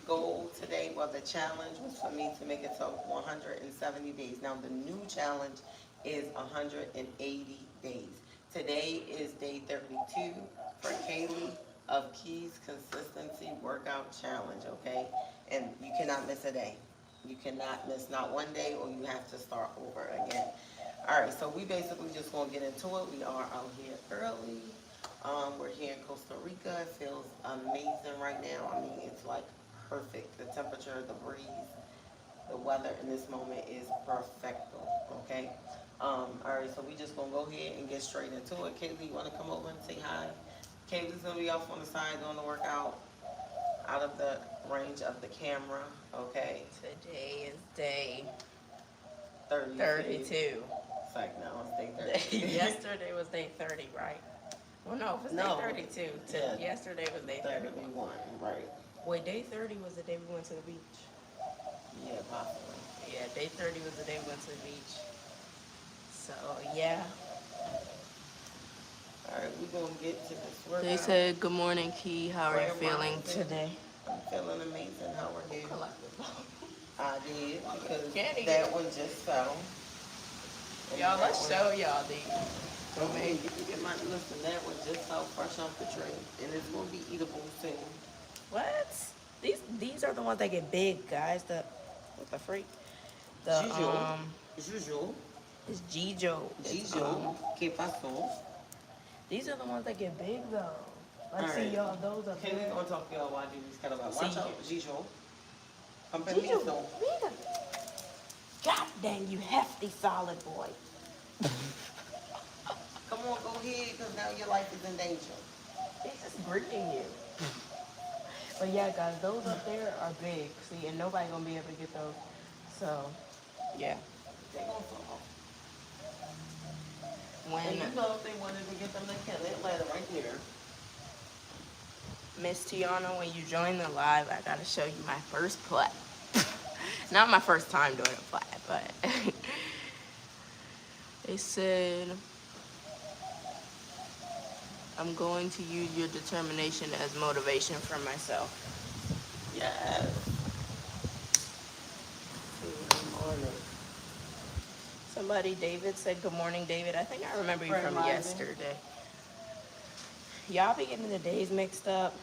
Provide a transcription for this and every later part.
goal today, well, the challenge was for me to make it to 170 days. Now, the new challenge is 180 days. Today is day 32 for Kaylee of Keys Consistency Workout Challenge, okay? And you cannot miss a day. You cannot miss not one day, or you have to start over again. All right, so we basically just gonna get into it. We are out here early. We're here in Costa Rica. It feels amazing right now. I mean, it's like perfect. The temperature, the breeze, the weather in this moment is perfecto, okay? All right, so we just gonna go ahead and get straight into it. Kaylee, you wanna come over and say hi? Kaylee's gonna be off on the side doing the workout, out of the range of the camera, okay? Today is day 32. 32. It's like, no, it's day 32. Yesterday was day 30, right? Well, no, it was No. day 32. Yeah. Yesterday was day 31. 31, right. Wait, day 30 was the day we went to the beach. Yeah, possibly. Yeah, day 30 was the day we went to the beach. So, yeah. All right, we're going to get to this workout. They said, good morning, Key. How are you feeling today? I'm feeling amazing. How are you? I did, because Candy. that one just fell. And Y'all, that let's one- show y'all these. Okay, listen, that one just fell fresh off the tree, and it's going to be eatable soon. What? These are the ones that get big, guys. What the freak? Juju. Juju. It's Jijo. Juju. ¿Qué pasó? These are the ones that get big, though. Like, All see, right. y'all, those are Okay, big. we're going to talk to y'all while I do these kind of watch See. out, Juju. Jijo, Permiso. mira. God dang, you hefty solid boy. Come on, go ahead, because now your life is in danger. He's just breeding you. But yeah, guys, those up there are big. See, and nobody gonna be able to get those. So, yeah. They going to fall. When And you know if they wanted to get them, they can. They'll let it right there. Miss Tiana, when you join the live, I gotta show you my first play. Not my first time doing a play, but they said, I'm going to use your determination as motivation for myself. Yes. Good morning. Somebody, David, said, good morning, David. I think I remember you Grand from rising. yesterday. Y'all be getting the days mixed up.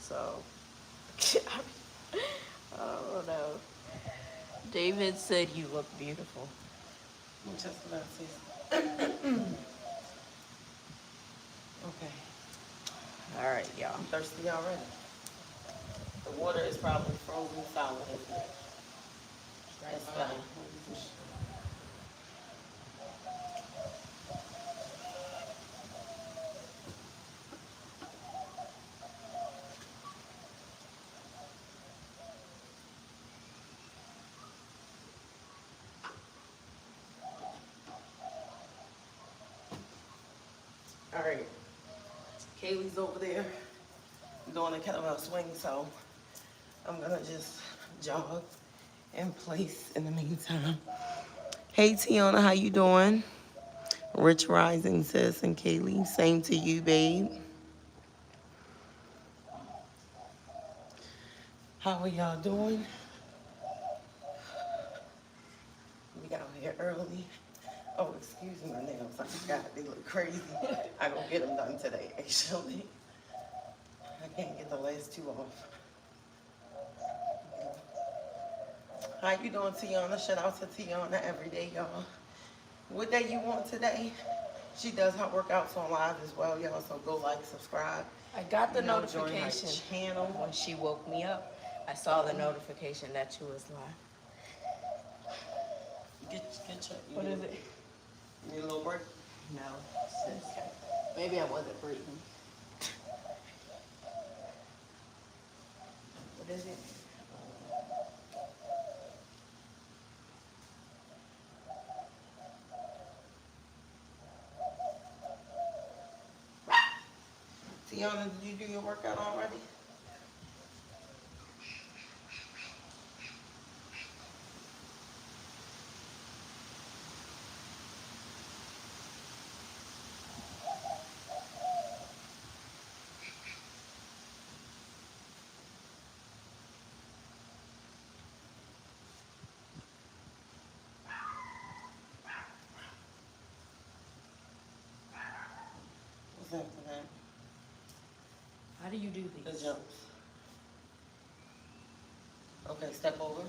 So, oh no. David said you look beautiful. Muchas gracias. Okay. All right, y'all. I'm thirsty already. The water is probably frozen solid, isn't it? That's fine. All right. Kaylee's over there doing a kettlebell swing, so I'm gonna just jog in place in the meantime. Hey Tiana, how you doing? Rich Rising, sis, and Kaylee, same to you, babe. How are y'all doing? We out here early. Oh, excuse my nails. I forgot they look crazy. I gonna get them done today, actually. I can't get the last two off. How you doing, Tiana? Shout out to Tiana every day, y'all. What day you want today? She does her workouts on live as well, y'all, so go like, subscribe. I got the You know, join my notification channel. when she woke me up. I saw the notification that she was live. Get your, What is it? You need a little break? No, sis. Maybe I wasn't breathing. What is it? Tiana, did you do your workout already? What's after that? How do you do The these? jumps. Okay, step over.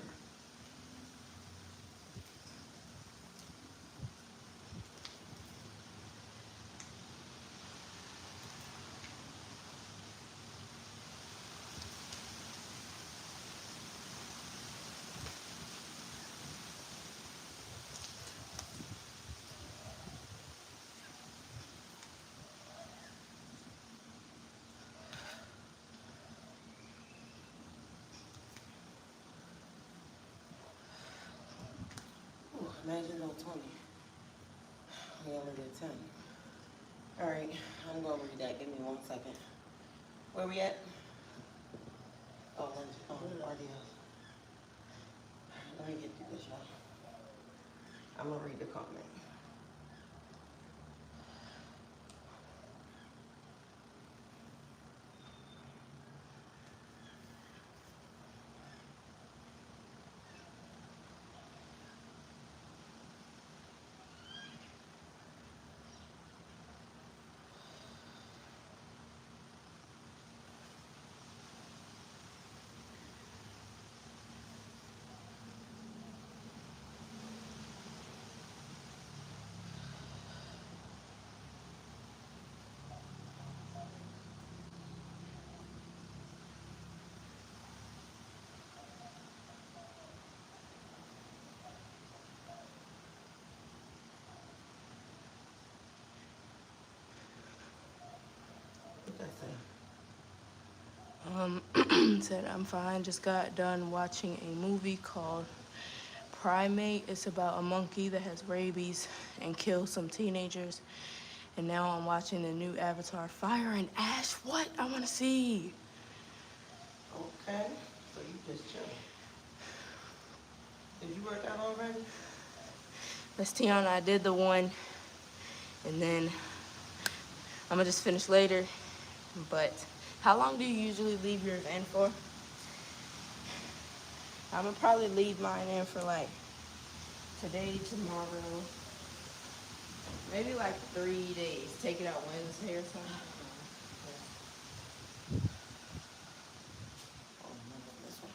Ooh, imagine no 20. We only did 10. All right, I'm gonna read that. Give me 1 second. Where we at? Oh, RDL. Let me get through this, y'all. I'm gonna read the comment. What that say? Said I'm fine. Just got done watching a movie called Primate. It's about a monkey that has rabies and kills some teenagers. And now I'm watching the new Avatar, Fire and Ash. What? I want to see. Okay, so you just chill. Did you work out already? Miss Tiana, I did the one, and then I'm gonna just finish later. But how long do you usually leave yours in for? I'm gonna probably leave mine in for like today, tomorrow, maybe like 3 days. Take it out Wednesday or something. Oh, no, this one.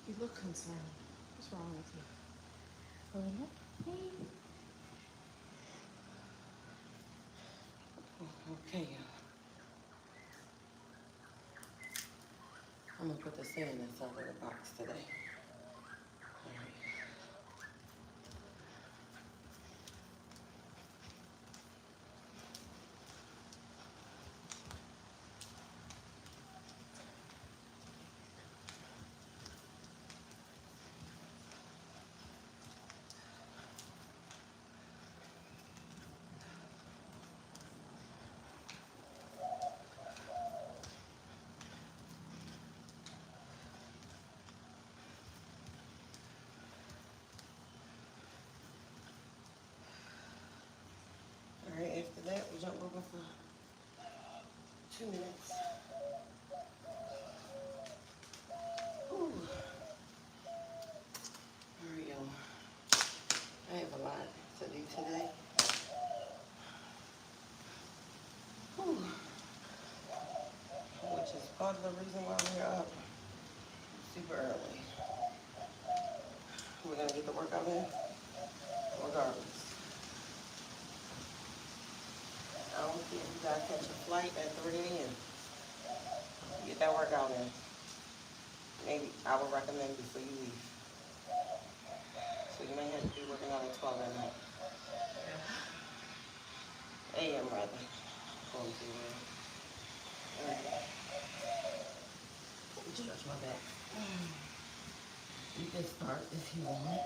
You look concerned. What's wrong with you? Okay, y'all. I'm gonna put the sand inside of the box today. All right. All right, after that, we jump over for 2 minutes. Whew. All right, y'all. I have a lot to do today. Whew. Which is part of the reason why we're up super early. We're gonna get the workout in, regardless. I don't care if you guys catch a flight at 3 a.m. Get that workout in. Maybe I would recommend before you leave. So you may have to be working out at 12 at night. AM rather. Going to stretch my back. You can start if you want.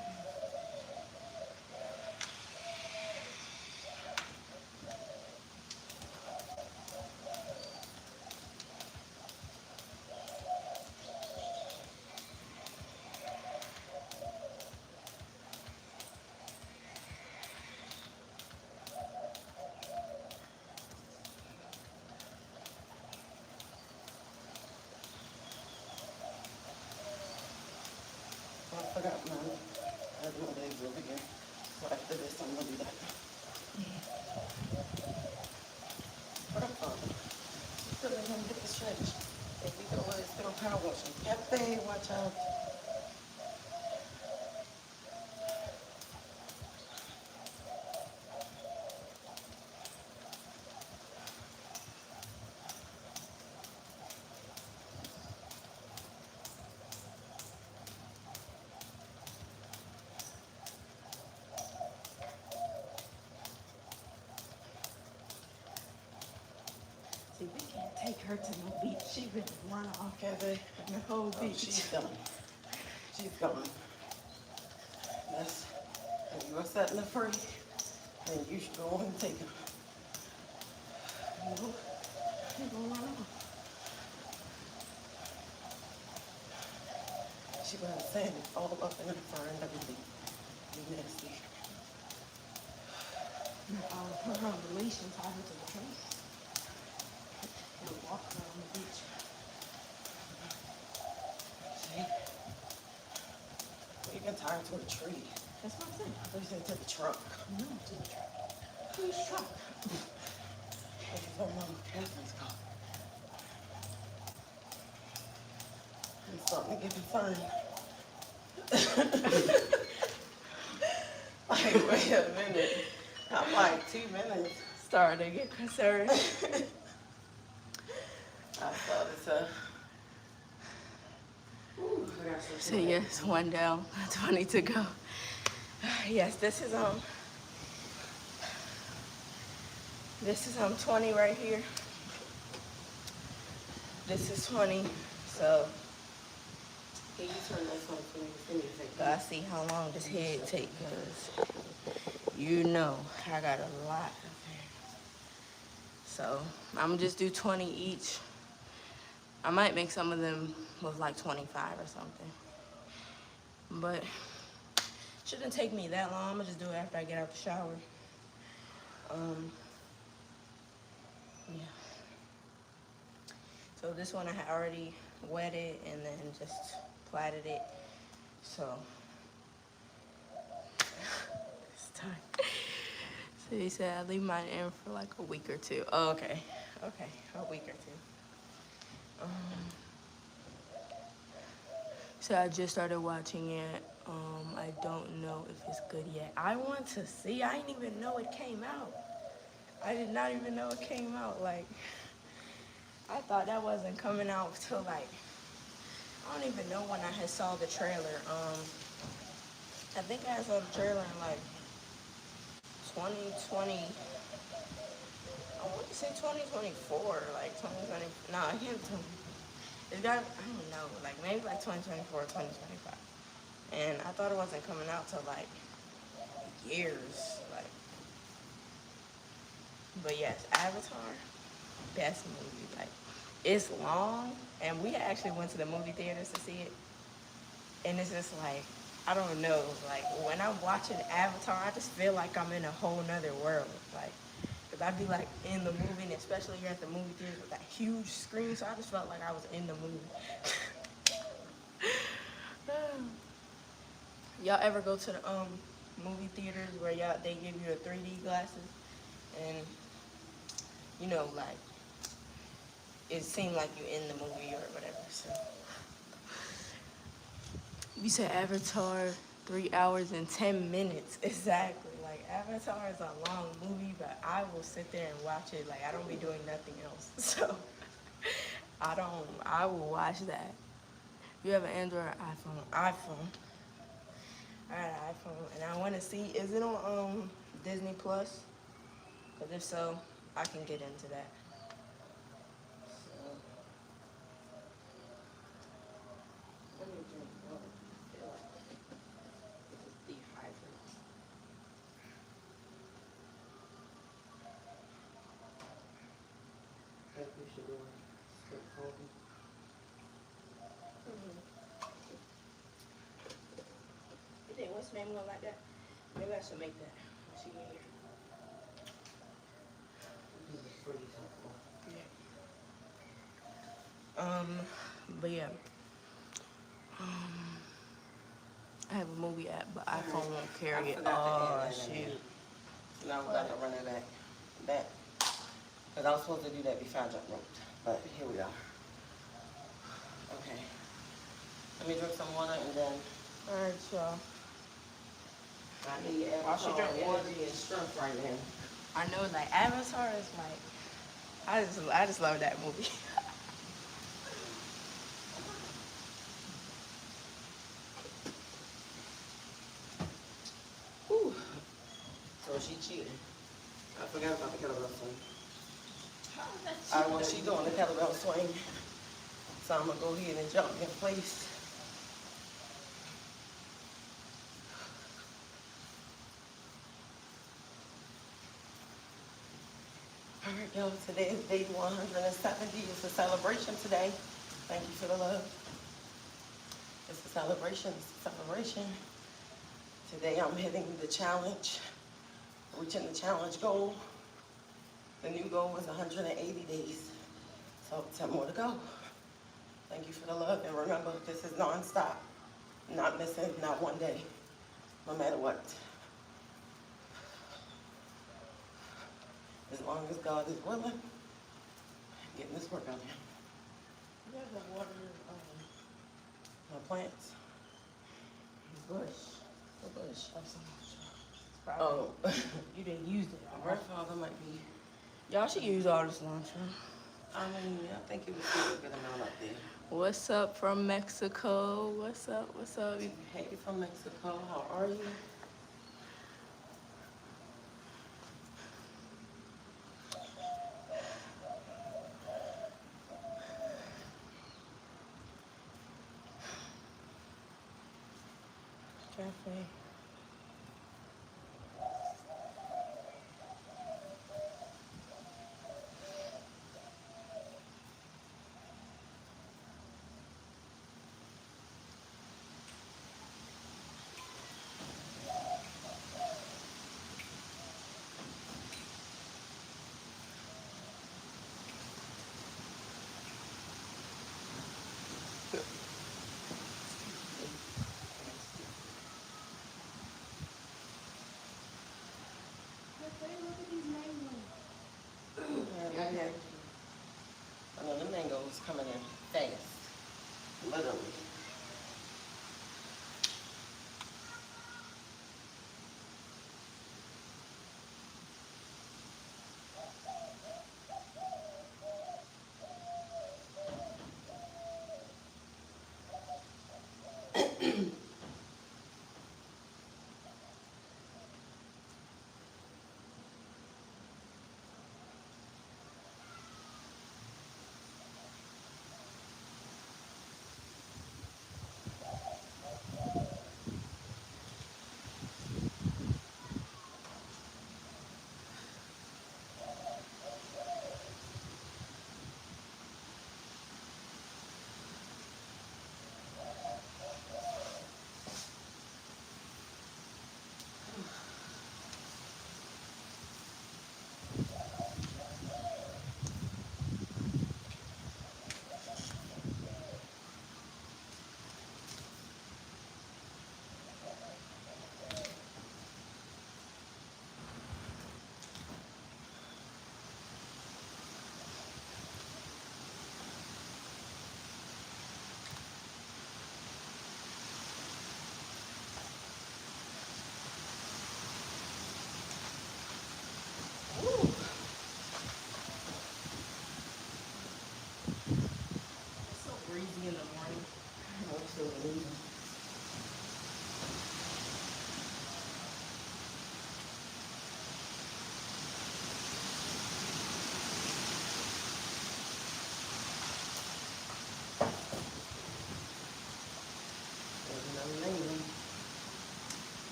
I forgot my legs over here. So after this, I'm gonna do that. What up, Father? Still ain't gonna get the stretch. If we go, still power washing. Cafe, watch out. See, we can't take her to no beach. She been run off Cafe. the whole Oh, beach. she's gone. She's gone. That's, if you are setting her free, then you should go and take her. No, she gonna run off. She gonna have sand all up in her fur and everything. Be nasty. I'll put her on the leash and tie her to the tree. And walk her on the beach. See? You can tie her to a tree. That's what I'm saying. I thought you said to the truck. No, to the truck. Whose truck? This is what Mama Catherine's car. I'm starting to get concerned. Like, wait a minute. I'm like 2 minutes. Starting to get concerned. I thought it's a. Ooh, I got some So yes, 1 down, 20 to go. Yes, this is 20 right here. This is 20. So Can you turn this on for me? Give me a second. gotta see how long this head take, cause you know I got a lot of hair. So I'm gonna just do 20 each. I might make some of them with like 25 or something. But shouldn't take me that long. I'm gonna just do it after I get out the shower. Yeah. So this one I had already wetted and then just plaited it. So it's time. So he said I leave mine in for like a week or two. Oh, okay. Okay, a week or two. So I just started watching it. I don't know if it's good yet. I want to see. I didn't even know it came out. I did not even know it came out. Like, I thought that wasn't coming out till like, I don't even know when I had saw the trailer. I think I saw the trailer in like 2020. I want to say 2024, like 2020. No, I can't tell. It's got, I don't know, like maybe like 2024, 2025. And I thought it wasn't coming out till like years, like. But yes, Avatar, best movie. Like, it's long, and we actually went to the movie theaters to see it. And it's just like, I don't know, like when I'm watching Avatar, I just feel like I'm in a whole nother world. Like, cause I'd be like in the movie, and especially you're at the movie theater with that huge screen, so I just felt like I was in the movie. Y'all ever go to the movie theaters where they give you the 3D glasses, and you know, like it seemed like you're in the movie or whatever. So you said Avatar 3 hours and 10 minutes exactly. Like Avatar is a long movie, but I will sit there and watch it. Like I don't be doing nothing else, so I will watch that. You have an Android or iPhone? iPhone. I got an iPhone, and I want to see, is it on Disney Plus? Because if so, I can get into that. So, let me drink water. I feel like it's dehydrated. I think we should do a strip coffee. You think what's the name going like that? Maybe I should make that. She get here. But yeah. I have a movie app, but iPhone won't carry it. Oh, shoot. Now we gotta run it back. Because I was supposed to do that before I jumped rope. But here we are. Okay. Let me drink some water and then Alright, y'all. I need I should drink water. energy and strength right now. I know, like, Avatar is like, I just love that movie. Whew. So she cheating. I forgot about the kettlebell swing. Well, she doing the kettlebell swing. So I'm gonna go ahead and jump in place. All right, y'all, today is day 170. It's a celebration today. Thank you for the love. It's a celebration, Today I'm hitting the challenge, reaching the challenge goal. The new goal is 180 days. So 10 more to go. Thank you for the love, and remember, this is non-stop. Not missing, not one day, no matter what. As long as God is willing, getting this work out here. You have the water, My plants. the bush. The bush. Oh, You didn't use it. my grandfather might be. Y'all should use all this lunchroom. I mean, I think it was still a good amount up there. What's up from Mexico? What's up? What's up? Hey, from Mexico, how are you? Cafe. Yeah. I know the mangoes coming in fast, literally.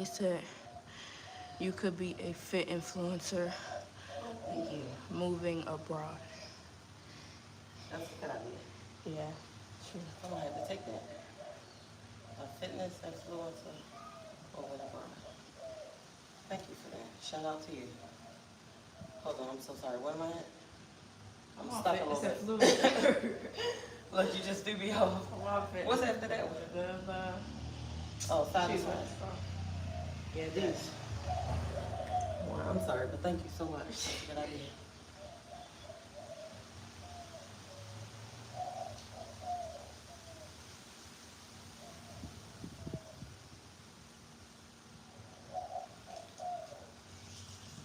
They said you could be a fit influencer Oh, thank you. moving abroad. That's a good idea. Yeah, sure. I'm gonna have to take that. A fitness influencer or whatever. Thank you for that. Shout out to you. Hold on, I'm so sorry. What am I at? I'm stuck a little bit. Look, you just threw me off. What's after that one? Oh, side to side. Yeah, These. Well, I'm sorry, but thank you so much. That's a good idea.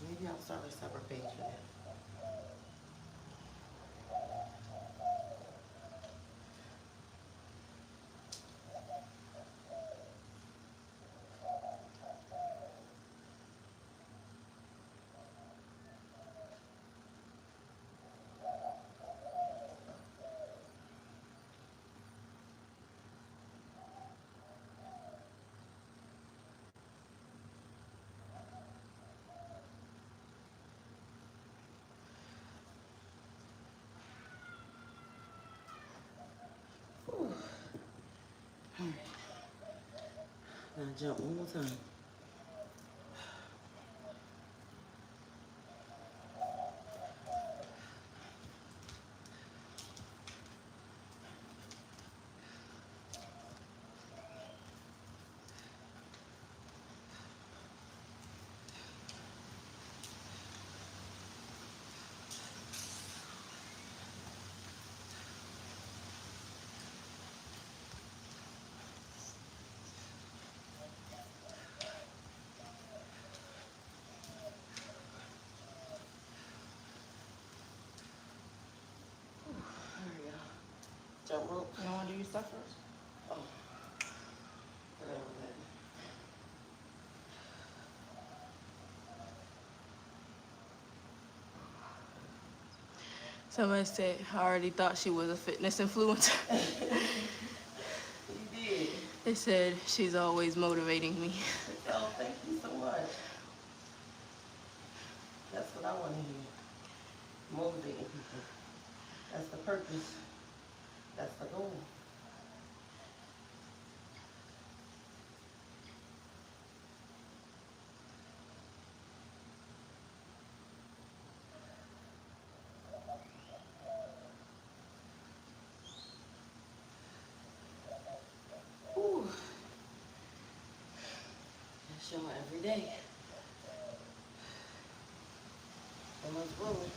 Maybe I'll start a separate page for that. Whew. All right. Now jump one more time. Jump rope. You want to do your stuff first? Oh. Whatever that. Somebody said I already thought she was a fitness influencer. You did. They said she's always motivating me. Oh, thank you so much. That's what I want to hear. Motivating people. That's the purpose. That's the goal. Ooh. That's showing every day. Someone's rolling.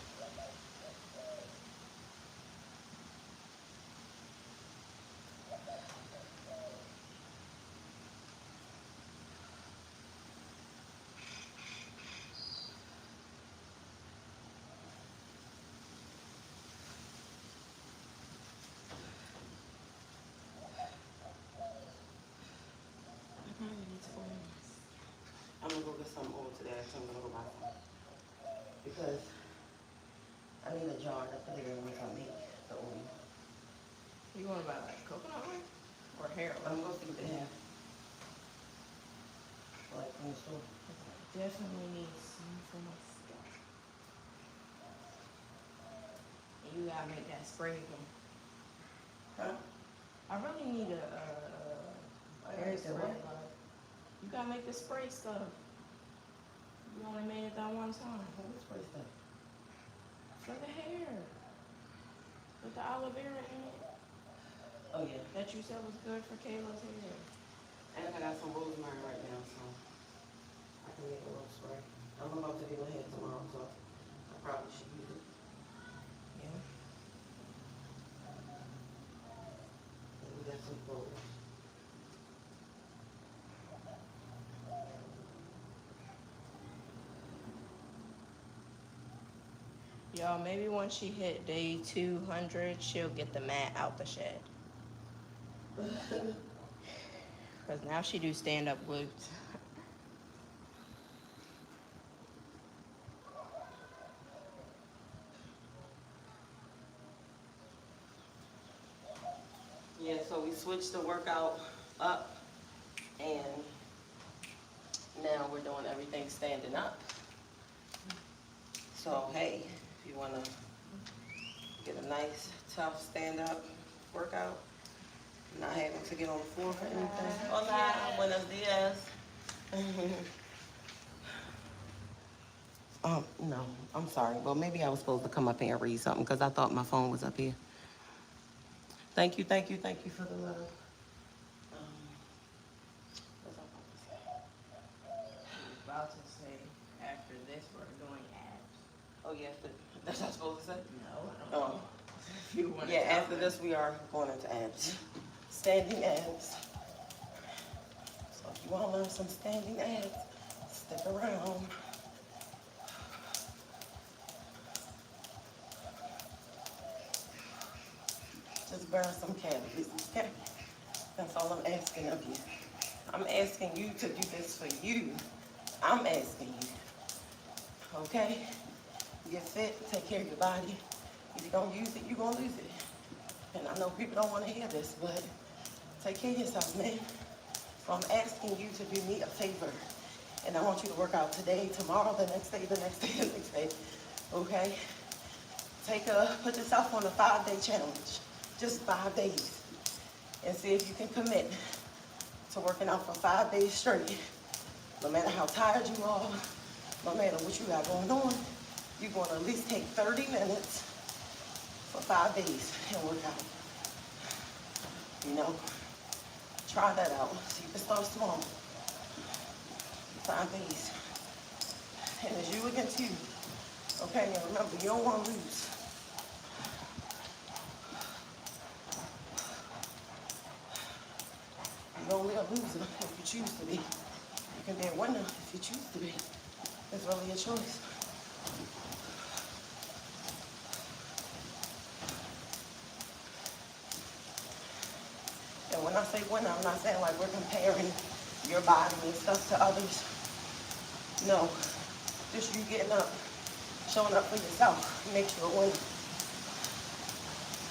I'm gonna go get some oil today. So I'm gonna go buy some. Because I need a jar to put it in when I make the oil. You want to buy like coconut oil or hair oil? I'm gonna see what they have. Like from the store. Definitely need some for my scalp. And you gotta make that spray again. Huh? I really need a hair Make the spray. what? Like, you gotta make the spray stuff. You only made it that one time. What's spray stuff? For the hair. With the aloe vera in it. Oh yeah. That you said was good for Kayla's hair. And I got some rosemary right now, so I can make a little spray. I'm about to do my hair tomorrow, so I probably should use it. Yeah. And we got some photos. Y'all, maybe once she hit day 200, she'll get the mat out the shed. Because now she do stand-up glutes. Yeah, so we switched the workout up, and Now we're doing everything standing up. So, hey, if you wanna get a nice, tough stand-up workout, not having to get on the floor for anything. Hola, buenos dias. No, I'm sorry. Well, maybe I was supposed to come up here and read something because I thought my phone was up here. Thank you for the love. What's I about to say? I was about to say, after this, we're doing abs. Oh, yeah, that's what I'm supposed to say? No, I don't know. If you want to Yeah, tell after them. this, we are going into abs. Standing abs. So if you want to learn some standing abs, stick around. Just burn some calories, okay? That's all I'm asking of you. I'm asking you to do this for you. I'm asking you, okay? Get fit, take care of your body. If you don't use it, you're going to lose it. And I know people don't want to hear this, but take care of yourself, man. So I'm asking you to do me a favor. And I want you to work out today, tomorrow, the next day, the next day, the next day, okay? Put yourself on a 5-day challenge, just 5 days, and see if you can commit to working out for 5 days straight. No matter how tired you are, no matter what you got going on, you're going to at least take 30 minutes for 5 days and work out. You know, try that out. See if it starts small. 5 days. And it's you against you. Okay, and remember, you don't want to lose. You're only a loser if you choose to be. You can be a winner if you choose to be. It's really a choice. And when I say winner, I'm not saying like we're comparing your body and stuff to others. No, just you getting up, showing up for yourself makes you a winner.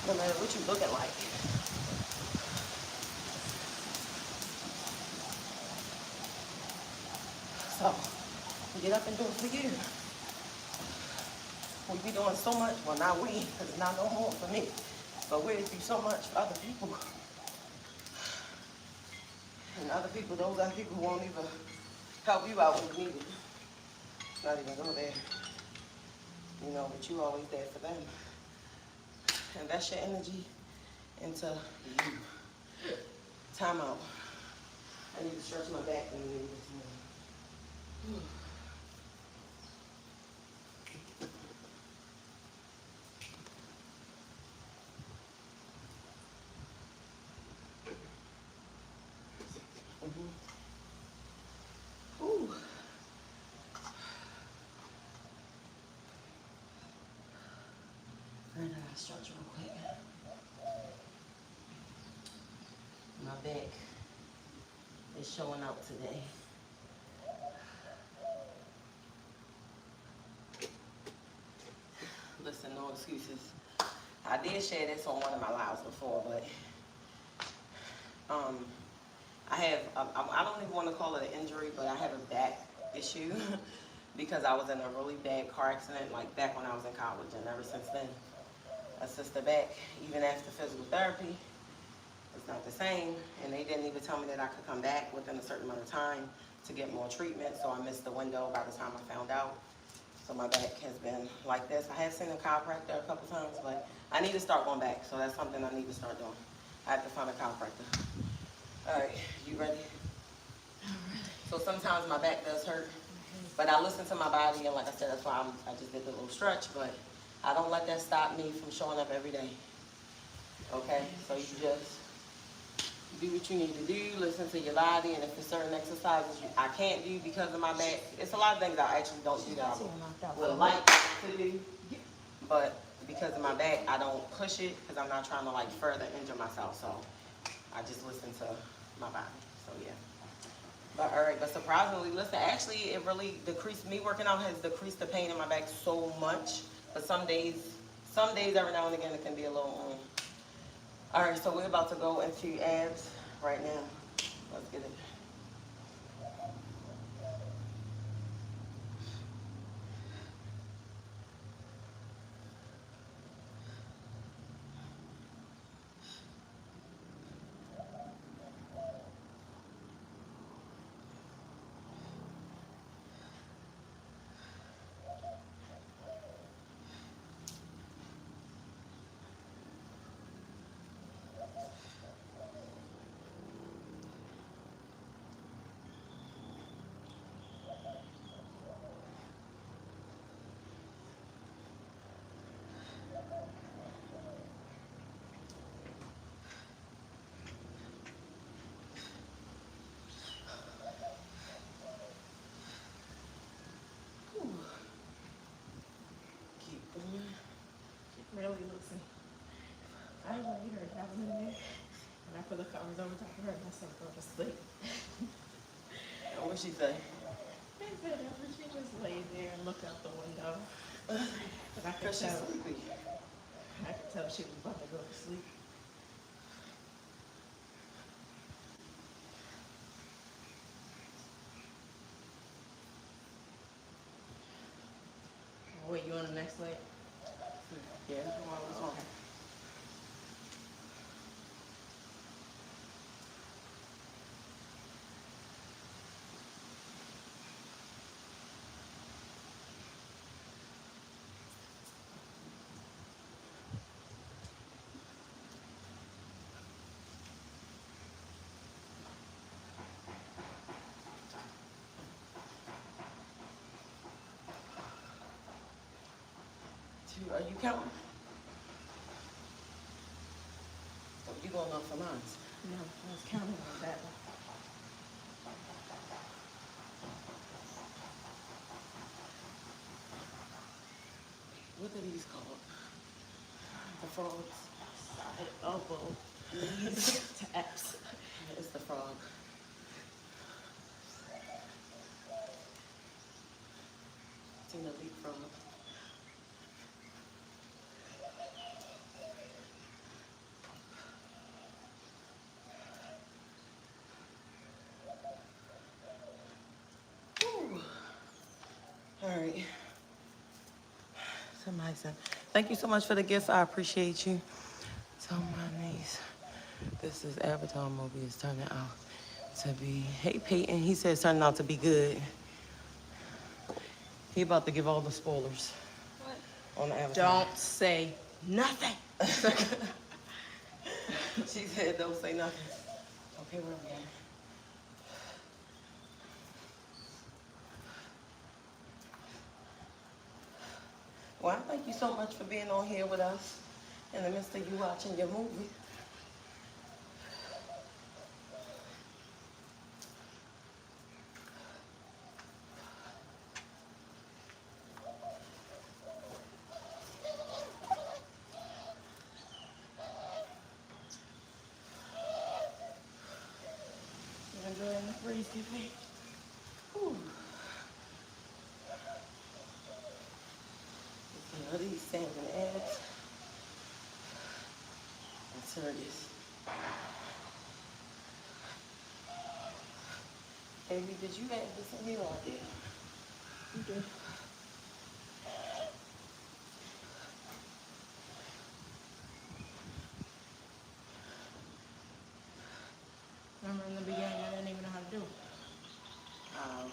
No matter what you looking like. So, get up and do it for you. We be doing so much, well not we, because it's not no more for me, but we do so much for other people. And other people, those other people won't even help you out when you need it. Not even go there. You know, but you always there for them. Invest your energy into you. Time out. I need to stretch my back a little bit more. Ooh. I gotta stretch real quick. My back is showing out today. Listen, no excuses. I did share this on one of my lives before, but I don't even want to call it an injury, but I have a back issue because I was in a really bad car accident, like back when I was in college, and ever since then, I sister back, even after physical therapy, it's not the same, and they didn't even tell me that I could come back within a certain amount of time to get more treatment, so I missed the window by the time I found out. So my back has been like this. I have seen a chiropractor a couple times, but I need to start going back, so that's something I need to start doing. I have to find a chiropractor. All right, you ready? I'm ready. So sometimes my back does hurt, but I listen to my body, and like I said, that's why I just did a little stretch, but I don't let that stop me from showing up every day. Okay, so you just do what you need to do, listen to your body, and if there's certain exercises I can't do because of my back, it's a lot of things I actually don't do that I would like to do, but because of my back, I don't push it because I'm not trying to like further injure myself, so I just listen to my body, so yeah. But all right, but surprisingly, listen, actually it really decreased, me working out has decreased the pain in my back so much, but some days every now and again it can be a little, All right, so we're about to go into abs right now. Let's get it. I laid her down in there, and I put the covers over top of her, and I said, go to sleep. And what she say? I said, she just laid there and looked out the window. But I could Cause she's tell, sleepy. I could tell she was about to go to sleep. Wait, you on the next leg? Yeah. Oh, okay. Are you counting? Oh, you going up for mine? No, I was counting on that one. What are these called? The frogs. Side elbow, knees, taps. It's the frog. Seen a leapfrog. Whew. All right. Somebody said, thank you so much for the gift. I appreciate you. Tell my niece this is Avatar movie is turning out to be. Hey Peyton, he said it's turning out to be good. He about to give all the spoilers. What? On the Avatar. Don't say nothing. She said don't say nothing. Okay, where are we at? Well, I thank you so much for being on here with us in the midst of you watching your movie. You enjoying the breeze, Tiffany? Whew. You know, these salmon eggs are serious. Baby, did you add this in here or I did? You did. Remember in the beginning, I didn't even know how to do it. Ah, okay.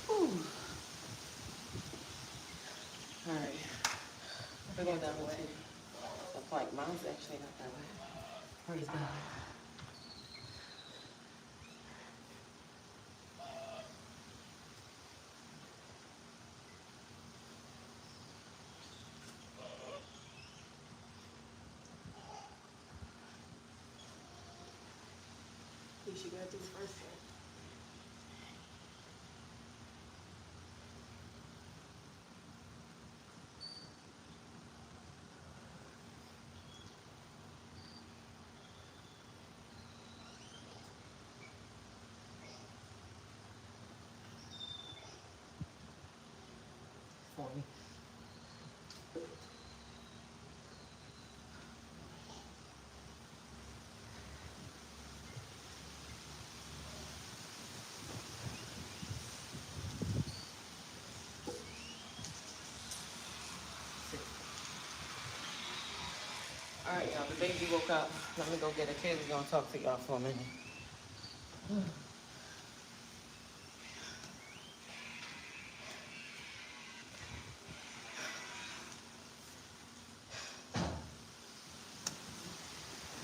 Whew. All right. We're going down the way. The plank. Mine's actually not that way. Praise God. you gotta do first. For me. All right, y'all, the baby woke up. Let me go get a kid. We're gonna talk to y'all for a minute.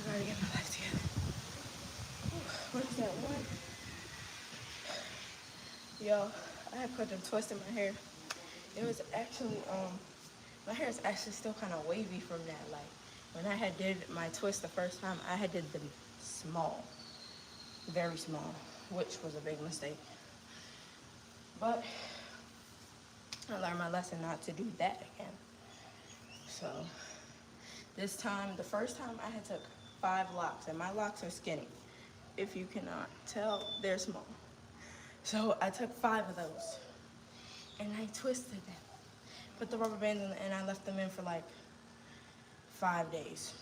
I gotta get my life together. What is that one? Yo, I had put a twist in my hair. It was actually, my hair is actually still kind of wavy from that. Like, when I had did my twist the first time, I had did them small. Very small, which was a big mistake. But I learned my lesson not to do that again. So, this time, the first time I had took 5 locks, and my locks are skinny. If you cannot tell, they're small. So I took 5 of those, and I twisted them. Put the rubber bands in, and I left them in for like 5 days.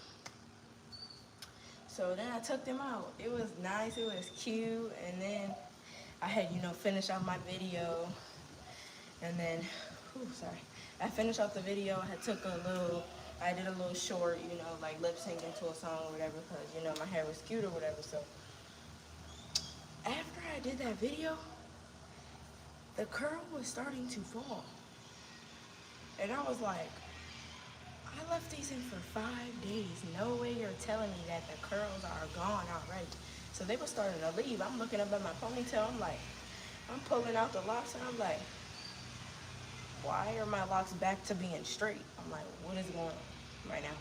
So then I took them out. It was nice, it was cute, and then I had, finished out my video, and then, I finished out the video. I did a little short, like lip syncing to a song or whatever, because, my hair was cute or whatever. So after I did that video, the curl was starting to fall. And I was like, I left these in for 5 days. No way you're telling me that the curls are gone already. So they were starting to leave. I'm looking up at my ponytail. I'm pulling out the locks, and I'm like, why are my locks back to being straight? I'm like, what is going on right now?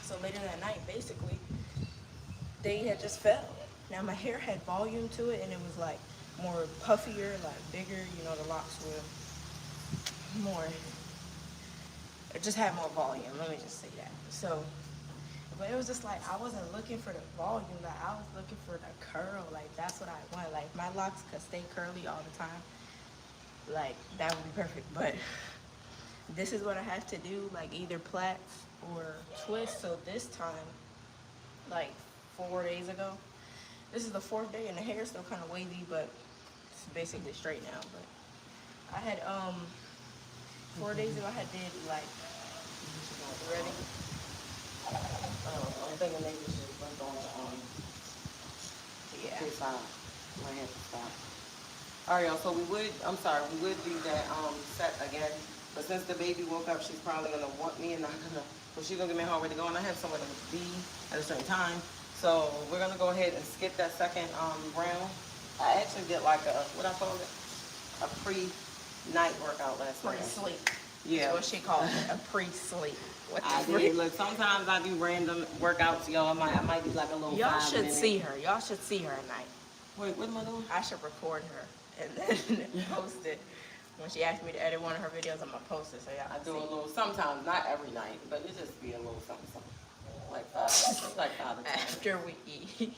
So later that night, basically, they had just fell. Now my hair had volume to it, and it was like more puffier, like bigger. The locks were more, it just had more volume. Let me just say that. So, but it was just like, I wasn't looking for the volume. Like, I was looking for the curl. Like, that's what I want. Like, my locks could stay curly all the time. Like, that would be perfect. But this is what I have to do, like either plait or twist. So this time, like 4 days ago, this is the 4th day, and the hair is still kind of wavy, but it's basically straight now. But I had 4 days ago, I had did like, ready? I'm thinking maybe we should put on Yeah. this side. My hair to stop. All right, y'all. So we would do that set again. But since the baby woke up, she's probably gonna want me and not gonna. But she's gonna give me a hard way to go, and I have somewhere to be at a certain time. So we're gonna go ahead and skip that second round. I actually did like a a pre-night workout last night. Pre-sleep. Yeah. That's what she calls it, a pre-sleep. I did. Look, sometimes I do random workouts, y'all. I might do like a little. Y'all 5 should minute. see her. Y'all should see her at night. Wait, what am I doing? I should record her and then post it. When she asked me to edit one of her videos, I'm gonna post it so y'all I can do see. a little, sometimes, not every night, but it just be a little something, like 5 to 10. After we eat.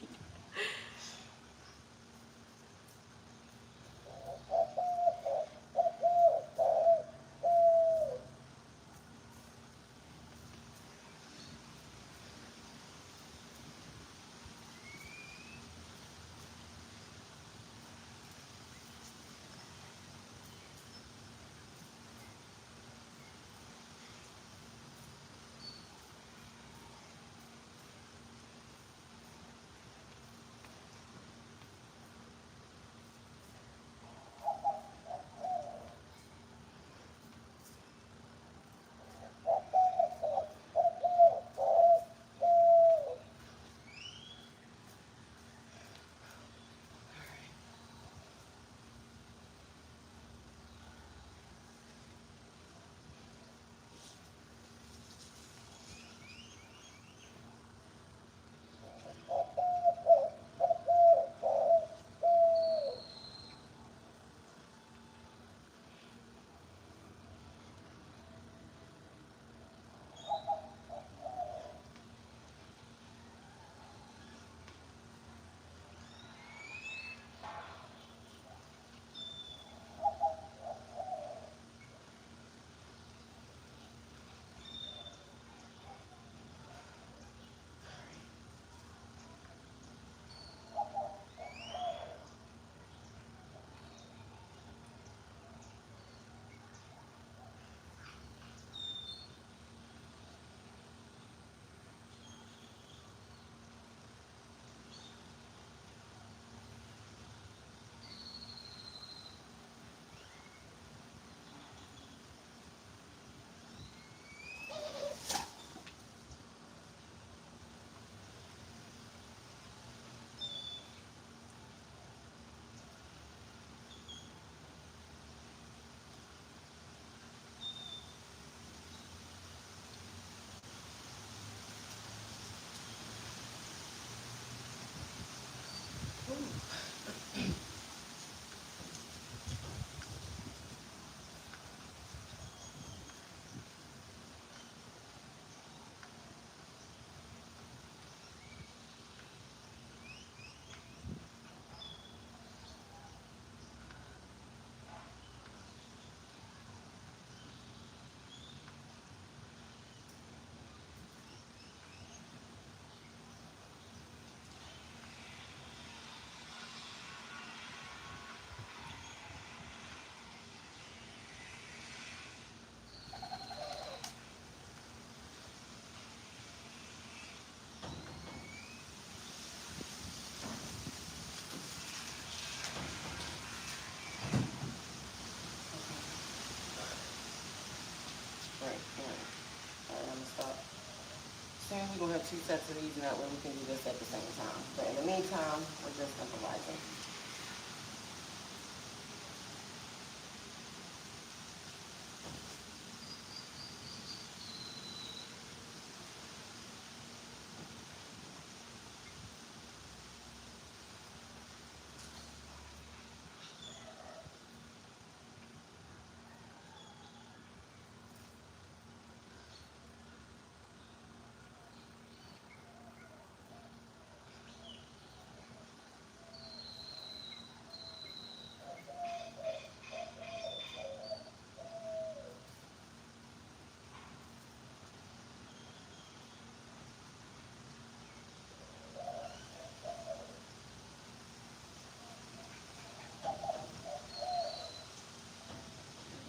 2 sets of these, and that way we can do this at the same time. But in the meantime, we're just improvising.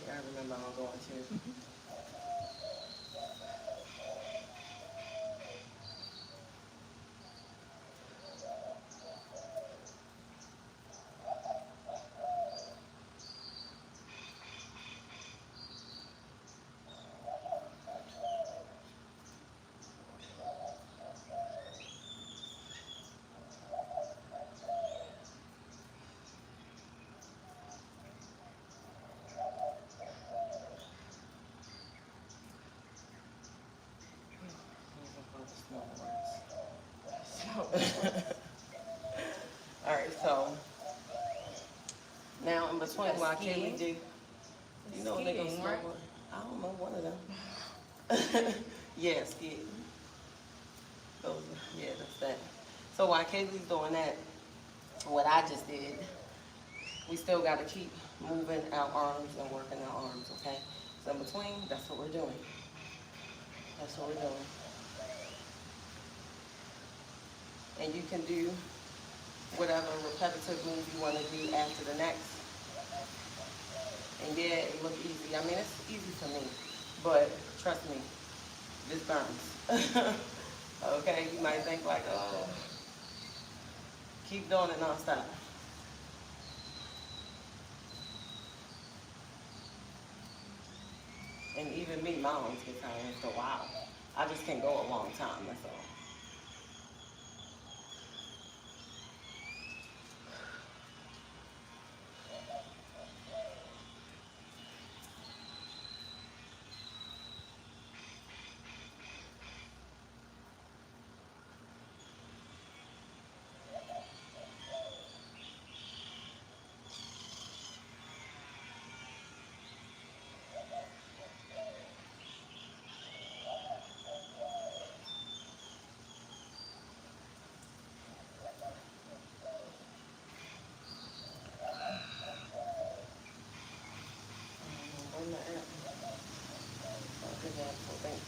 Yeah, I remember I'm going to. All right, so now in between while Kaylee do, you know they go Skiing, right? snowboard. I don't know, one of them. Yeah, skiing. Those, yeah, that's that. So while Kaylee's doing that, what I just did, we still got to keep moving our arms and working our arms, okay? So in between, that's what we're doing. That's what we're doing. And you can do whatever repetitive move you want to do after the next. And yeah, it look easy. I mean, it's easy for me, but trust me, this burns. Okay, you might think like, oh, keep doing it nonstop. And even me, my arms get tired after a while. I just can't go a long time, that's all. On the app. Okay, yeah, so thank you.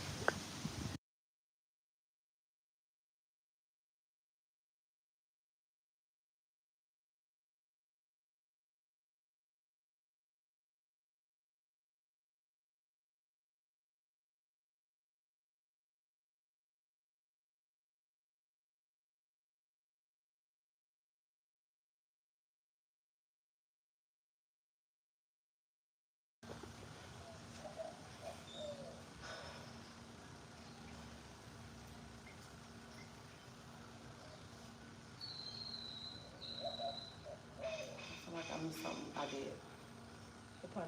I feel like I missed something I did. The punch.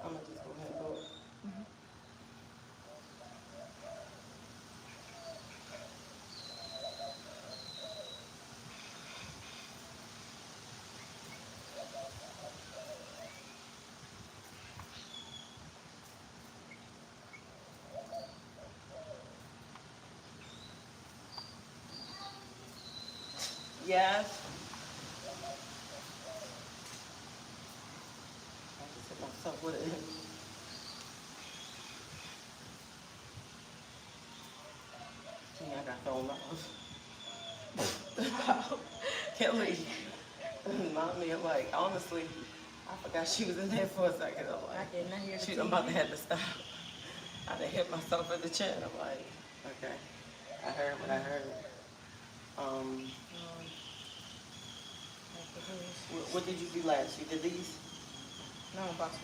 I'm gonna just go ahead and do it. Yes. I just hit myself with it. Yeah, I got thrown off. Kelly, mommy, I'm like, honestly, I forgot she was in there for a second. I'm I like, did not hear the shoot, I'm about to TV. have to stop. I done hit myself in the chin. I'm like, okay, I heard what I heard. Um, After this. what did you do last? You did these? No, I'm about to.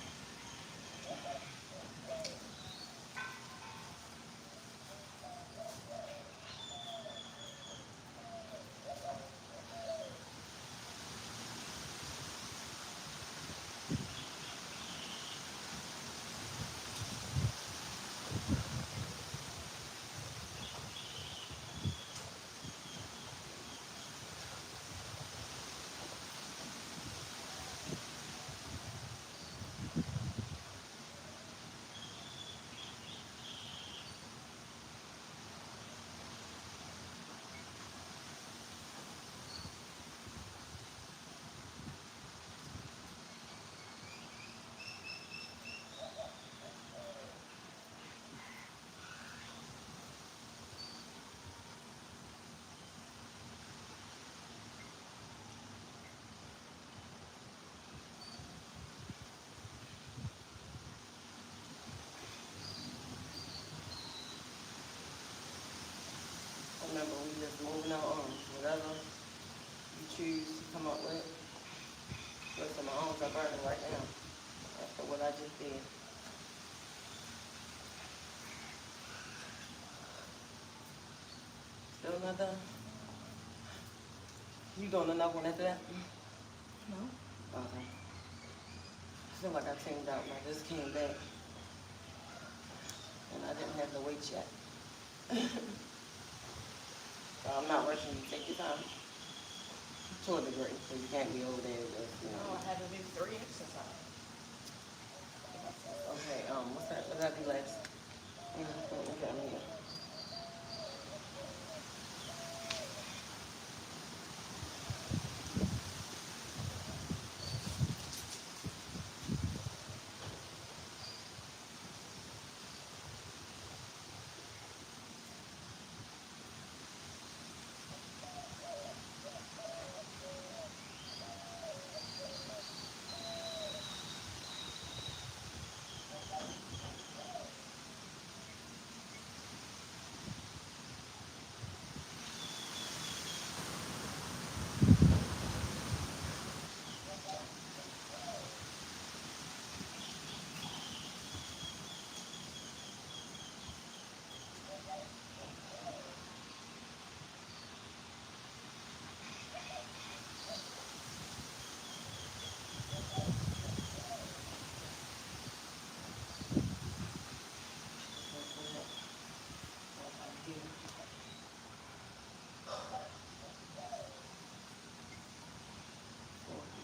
Remember, we just moving on. Whatever you choose to come up with. Listen, my arms are burning right now after what I just did. Still not done? You doing another one after that? No. Okay. I feel like I tuned out and I just came back. And I didn't have the weights yet. So I'm not rushing you. Take your time. To a degree, so you can't be over there just, you No, know. I had to do 3 exercises. Okay, what's that? What did I do last? Okay, I'm here.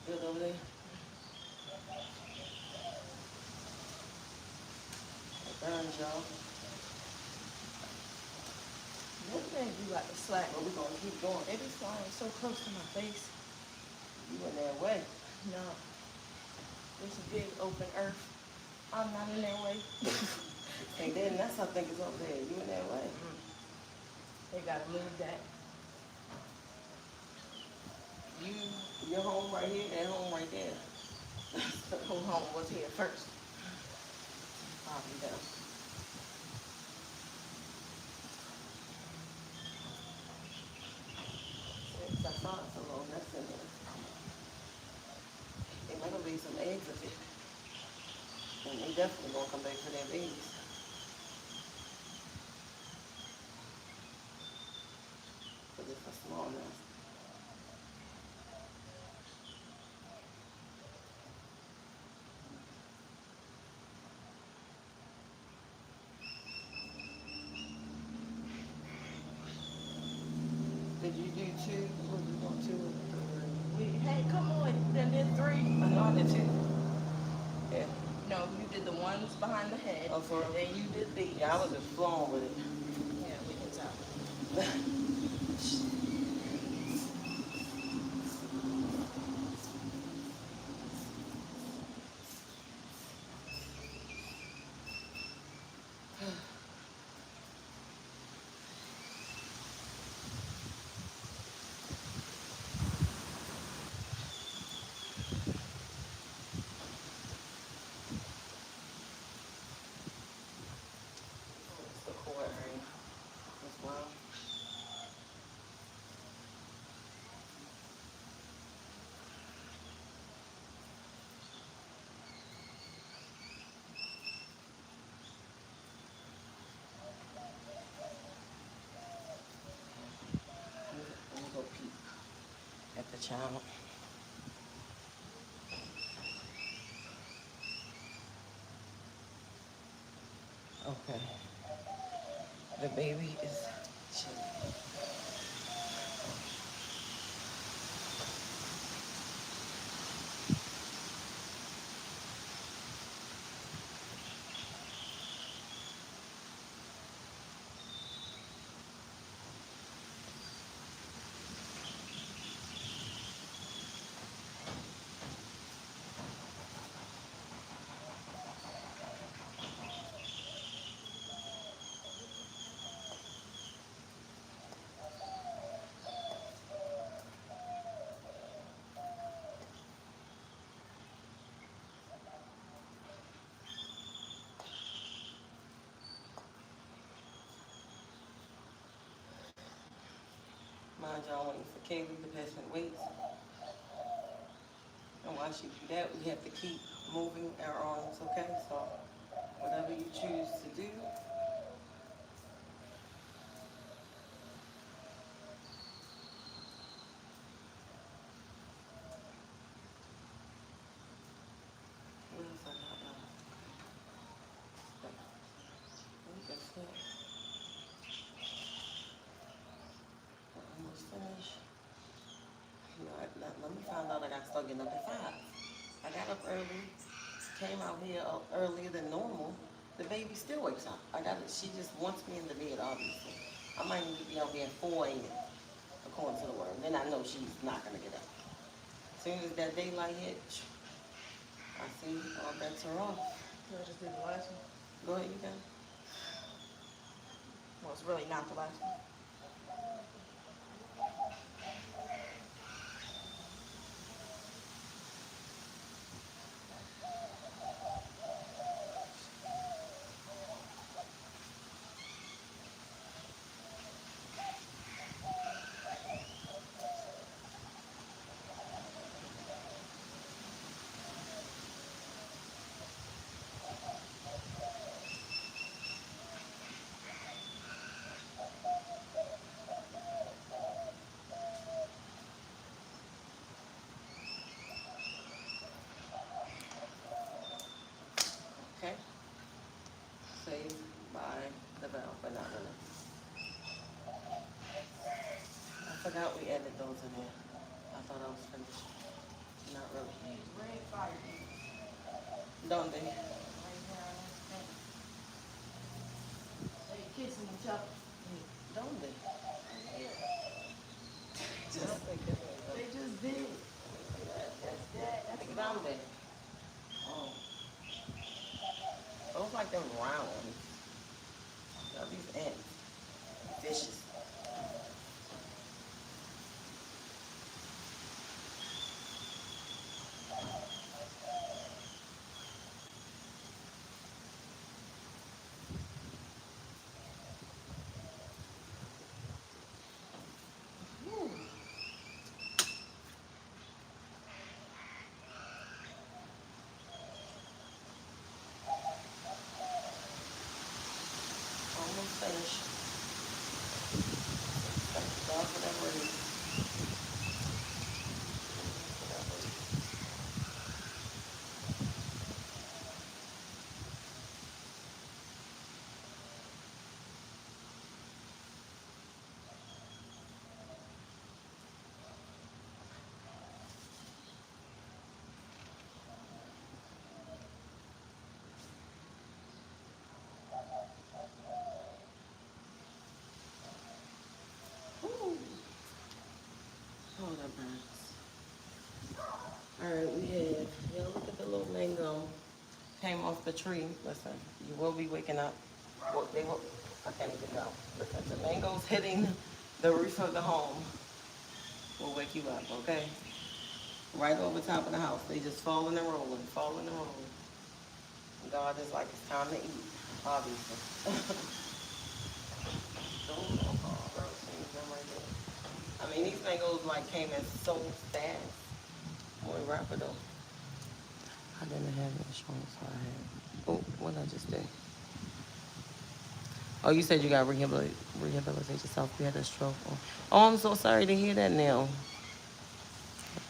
Good over there? It burns, y'all. What thing you got to slack? But we're gonna keep going. It be flying so close to my face. You in that way. No. It's a big open earth. I'm not in that way. And then that's I think is over there. You in that way. They gotta move that. Your home right here, that home right there. Who home was here first? Probably down. Since I saw it so long, that's in there. They might gonna leave some eggs up there. And they definitely gonna come back for their babies. But it's a small nest. Did you do 2? What was you doing, 2 or 3? Hey, come on. Then did 3. I know I did 2. Yeah. No, you did the ones behind the head. Oh, for real? Then you did these. Yeah, I was just flowing with it. Yeah, we can tell. It's the core area as well. child. Okay. The baby is chilling. Mind y'all waiting for Kaylee to pass her weights. And while she do that, we have to keep moving our arms, okay? So whatever you choose to do. What else I got, y'all? I think that's it. We're almost finished. You know, let me find out I got to start getting up at 5. I got up early, came out here earlier than normal. The baby still wakes up. She just wants me in the bed, obviously. I might need to be out there at 4 a.m. according to the word. Then I know she's not gonna get up. As soon as that daylight hits, I see all bets are off. You want to just do the last one? Go ahead, you can. Well, it's really not the last one. Okay. Saved by the bell, but not really. I forgot we added those in there. I thought I was finished. Not really. Red fire. Don't they? Right here on this thing. They kissing each other. Don't they? Yeah. Just like that. They just did. That's that. That's Don't they? Oh. Those like them round ones. These ants. Vicious. Whew. Almost finished. Start whatever it is. Whew. Oh, that burns. Alright, we have, look at the little mango. Came off the tree. Listen, you will be waking up. Well, I can't even go. Listen, the mangoes hitting the roof of the home will wake you up, okay? Right over top of the house. They just falling and rolling, falling and rolling. God is like, it's time to eat, obviously. I mean, these mangoes like came in so fast. Boy, rapido. I didn't have insurance, so I had. Oh, what did I just do? Oh, you said you got rehabilitate yourself. You had a stroke. Oh, I'm so sorry to hear that now.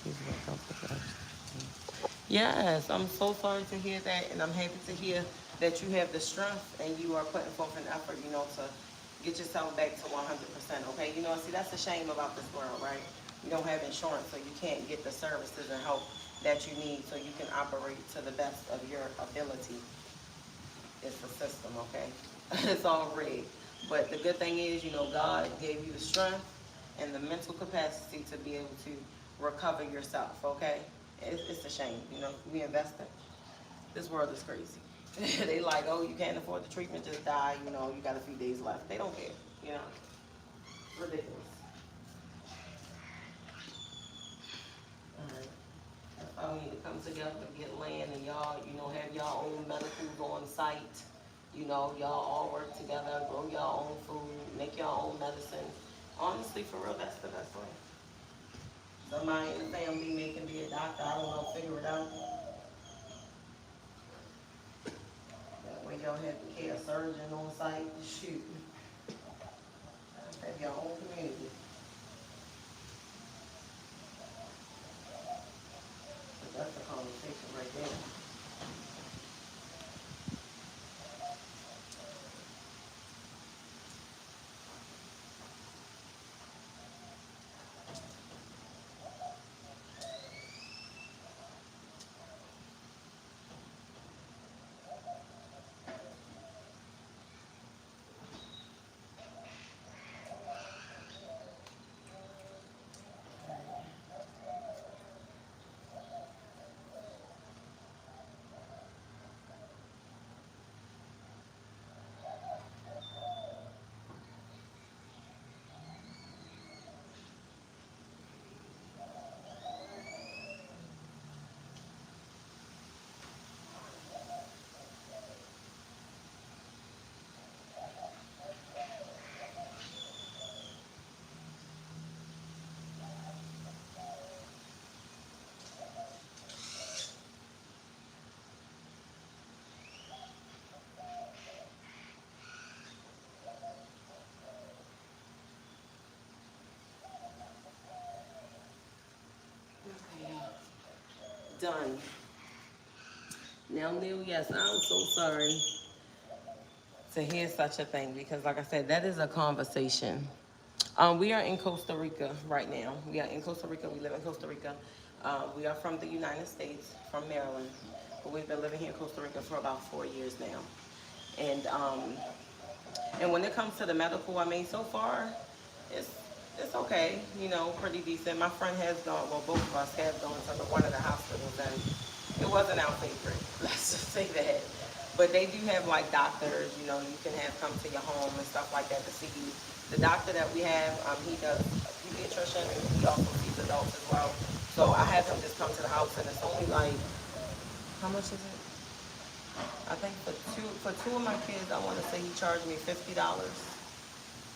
He's welcome for that. Yes, I'm so sorry to hear that, and I'm happy to hear that you have the strength and you are putting forth an effort, to get yourself back to 100%, okay? See, that's the shame about this world, right? You don't have insurance, so you can't get the services and help that you need so you can operate to the best of your ability. It's the system, okay? It's all rigged. But the good thing is, God gave you the strength and the mental capacity to be able to recover yourself, okay? It's a shame, we invested. This world is crazy. They like, oh, you can't afford the treatment, just die, you got a few days left. They don't care, ridiculous. All right. I need to come together and get land and y'all, have y'all own medicals on site. Y'all all work together, grow y'all own food, make y'all own medicine. Honestly, for real, that's the best way. Somebody in the family may can be a doctor, I don't know, figure it out. That way y'all have to care, a surgeon on site, shoot. Have your own community. But that's a conversation right there. Done. Now, Neil, yes, I'm so sorry to hear such a thing because, like I said, that is a conversation. We are in Costa Rica right now. We are in Costa Rica. We live in Costa Rica. We are from the United States, from Maryland, but we've been living here in Costa Rica for about 4 years now. And when it comes to the medical, so far, it's it's okay, pretty decent. My friend has gone, well, both of us have gone to one of the hospitals, and it wasn't our favorite. Let's just say that. But they do have like doctors, you can have come to your home and stuff like that to see you. The doctor that we have, he does a pediatrician, and he also sees adults as well. So I have him just come to the house, and it's only like, how much is it? I think for two of my kids, I want to say he charged me $50.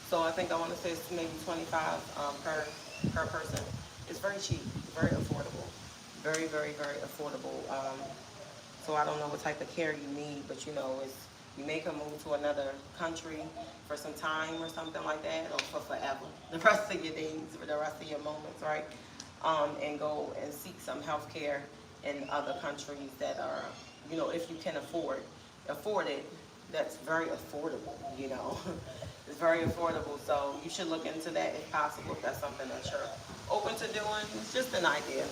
So I think I want to say it's maybe 25 per person. It's very cheap, very affordable, very, very, very affordable. So I don't know what type of care you need, but it's you make a move to another country for some time or something like that, or for forever, the rest of your days, for the rest of your moments, right? And go and seek some health care in other countries that are, if you can afford it, that's very affordable, It's very affordable, so you should look into that if possible, if that's something that you're open to doing. It's just an idea,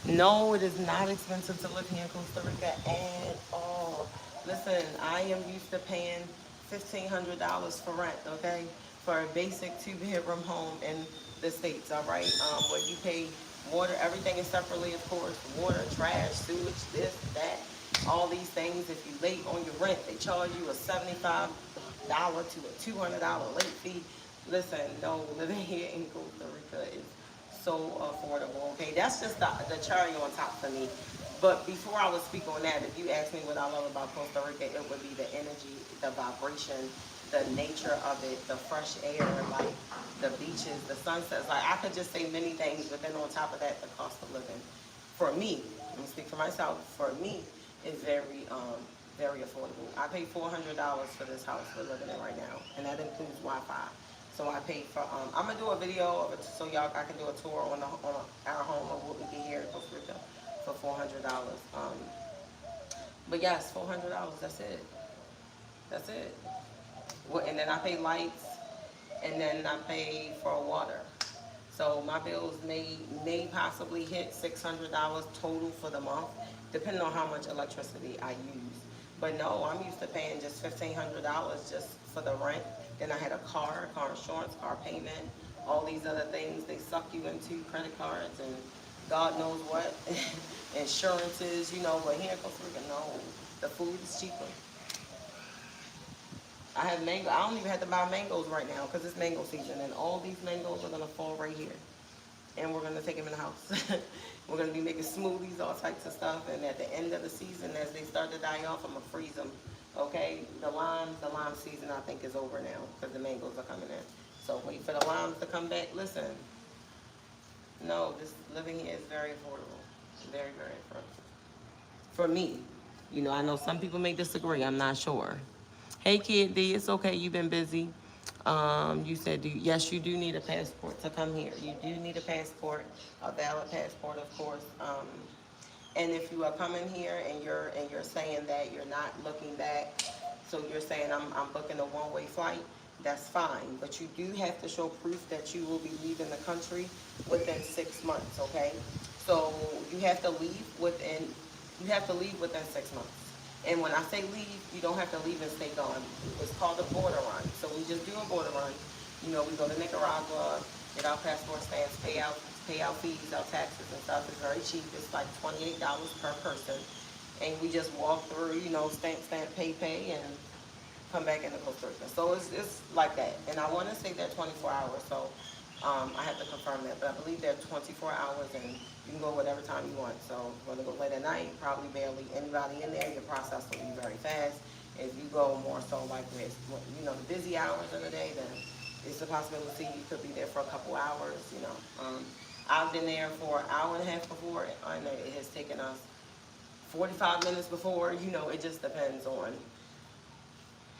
No, it is not expensive to live here in Costa Rica at all. Listen, I am used to paying $1,500 for rent, okay? For a basic 2-bedroom home in the States, all right? Where you pay water, everything is separately, of course. Water, trash, sewage, this, that, all these things. If you're late on your rent, they charge you a $75 to a $200 late fee. Listen, no, living here in Costa Rica is so affordable, okay? That's just the cherry on top for me. But before I would speak on that, if you ask me what I love about Costa Rica, it would be the energy, the vibration, the nature of it, the fresh air, like the beaches, the sunsets. Like I could just say many things, but then on top of that, the cost of living. For me, let me speak for myself, for me, is very, very affordable. I pay $400 for this house we're living in right now, and that includes Wi-Fi. So I paid for, I'm gonna do a video of it so I can do a tour on our home of what we get here in Costa Rica for $400. But yes, $400, that's it. That's it. Well, and then I pay lights, and then I pay for water. So my bills may possibly hit $600 total for the month, depending on how much electricity I use. But no, I'm used to paying just $1,500 just for the rent. Then I had a car insurance, car payment, all these other things. They suck you into credit cards and God knows what, insurances, you know. But here in Costa Rica, no, the food is cheaper. I have mango. I don't even have to buy mangoes right now because it's mango season, and all these mangoes are gonna fall right here, and we're gonna take them in the house. We're gonna be making smoothies, all types of stuff, and at the end of the season, as they start to die off, I'm gonna freeze them. Okay, the lime season I think is over now because the mangoes are coming in. So wait for the limes to come back. Listen, no, this living here is very affordable, very, very affordable for me. You know, I know some people may disagree. I'm not sure. Hey, Kid D, it's okay. You've been busy. You said, yes, you do need a passport to come here. You do need a passport, a valid passport, of course. And if you are coming here and you're saying that you're not looking back, so you're saying I'm booking a one-way flight, that's fine. But you do have to show proof that you will be leaving the country within 6 months. Okay, so you have to leave within 6 months. And when I say leave, you don't have to leave and stay gone. It's called a border run. So we just do a border run. You know, we go to Nicaragua, get our passport stamps, pay out fees, our taxes and stuff. It's very cheap. It's like $28 per person. And we just walk through, you know, stamp, pay, and come back into Costa Rica. So it's like that. And I want to say they're 24 hours. So I have to confirm that. But I believe they're 24 hours, and you can go whatever time you want. So if you want to go late at night, probably barely anybody in there. Your process will be very fast. If you go more so like with, you know, the busy hours of the day, then it's a possibility you could be there for a couple hours, you know. I've been there for an hour and a half before, and it has taken us 45 minutes before. You know, it just depends on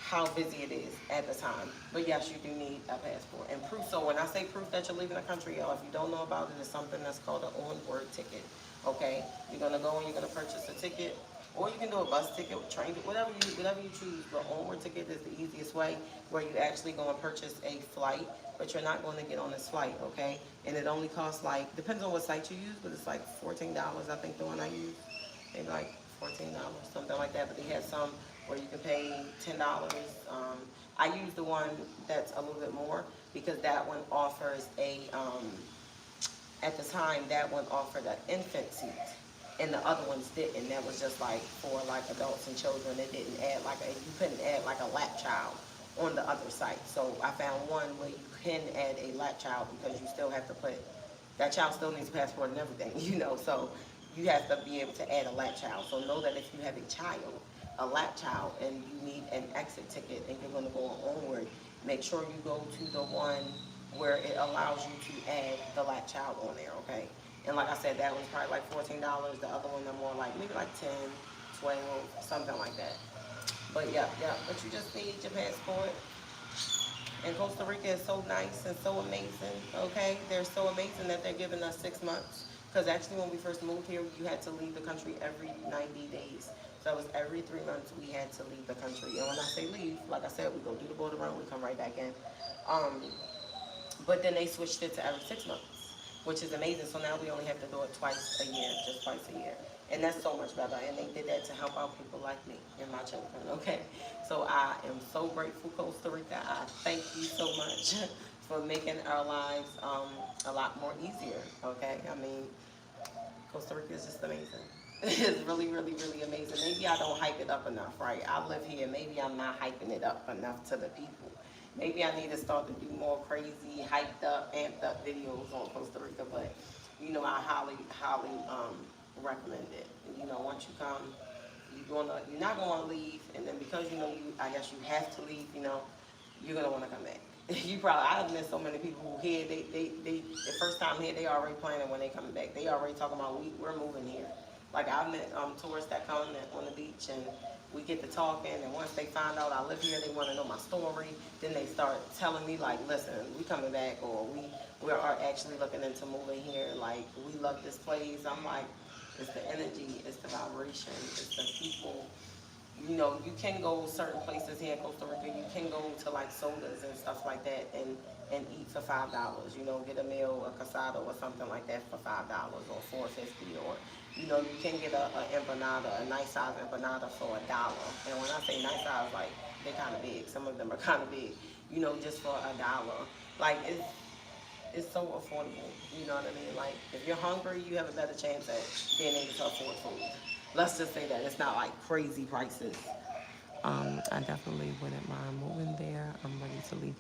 how busy it is at the time. But yes, you do need a passport and proof. So when I say proof that you're leaving the country, y'all, if you don't know about it, it's something that's called an onward ticket. Okay, you're gonna go and you're gonna purchase a ticket, or you can do a bus ticket, train, whatever you choose. The onward ticket is the easiest way, where you actually go and purchase a flight, but you're not going to get on this flight. Okay, and it only costs, like, depends on what site you use, but it's like $14. I think the one I use, maybe like $14, something like that. But they have some where you can pay $10. I use the one that's a little bit more because that one offers at the time, that one offered an infant seat, and the other ones didn't. That was just like for like adults and children. It didn't add you couldn't add like a lap child on the other site. So I found one where you can add a lap child because you still have to that child still needs a passport and everything, you know, so you have to be able to add a lap child. So know that if you have a lap child, and you need an exit ticket and you're going to go onward, make sure you go to the one where it allows you to add the lap child on there, okay? And like I said, that one's probably like $14. The other one, they're more like maybe like 10, 12, something like that. But yeah, but you just need your passport. And Costa Rica is so nice and so amazing, okay? They're so amazing that they're giving us 6 months. Because actually when we first moved here, you had to leave the country every 90 days. So it was every 3 months we had to leave the country. And when I say leave, like I said, we go do the border run, we come right back in. But then they switched it to every 6 months, which is amazing. So now we only have to do it twice a year, just twice a year. And that's so much better. And they did that to help out people like me and my children, okay? So I am so grateful, Costa Rica. I thank you so much for making our lives a lot more easier, okay? I mean, Costa Rica is just amazing. It's really, really, really amazing. Maybe I don't hype it up enough, right? I live here. Maybe I'm not hyping it up enough to the people. Maybe I need to start to do more crazy, hyped up, amped up videos on Costa Rica. But, you know, I highly, highly recommend it. You know, once you come, you're not going to leave. And then because, you know, I guess you have to leave, you know, you're going to want to come back. I've met so many people who here, the first time here, they already planning when they coming back. They already talking about, we're moving here. Like I met tourists that come on the beach, and we get to talking, and once they find out I live here, they want to know my story. Then they start telling me like, listen, we coming back, or we are actually looking into moving here. Like we love this place. I'm like, it's the energy, it's the vibration, it's the people. You know, you can go certain places here in Costa Rica. You can go to like sodas and stuff like that, and eat for $5. You know, get a meal, a casado or something like that for $5 or $4.50, or you know, you can get a empanada, a nice size empanada for $1. And when I say nice size, like they're kind of big. Some of them are kind of big. You know, just for $1. Like it's so affordable. You know what I mean? Like if you're hungry, you have a better chance at being able to afford food. Let's just say that it's not like crazy prices. I definitely wouldn't mind moving there. I'm ready to leave.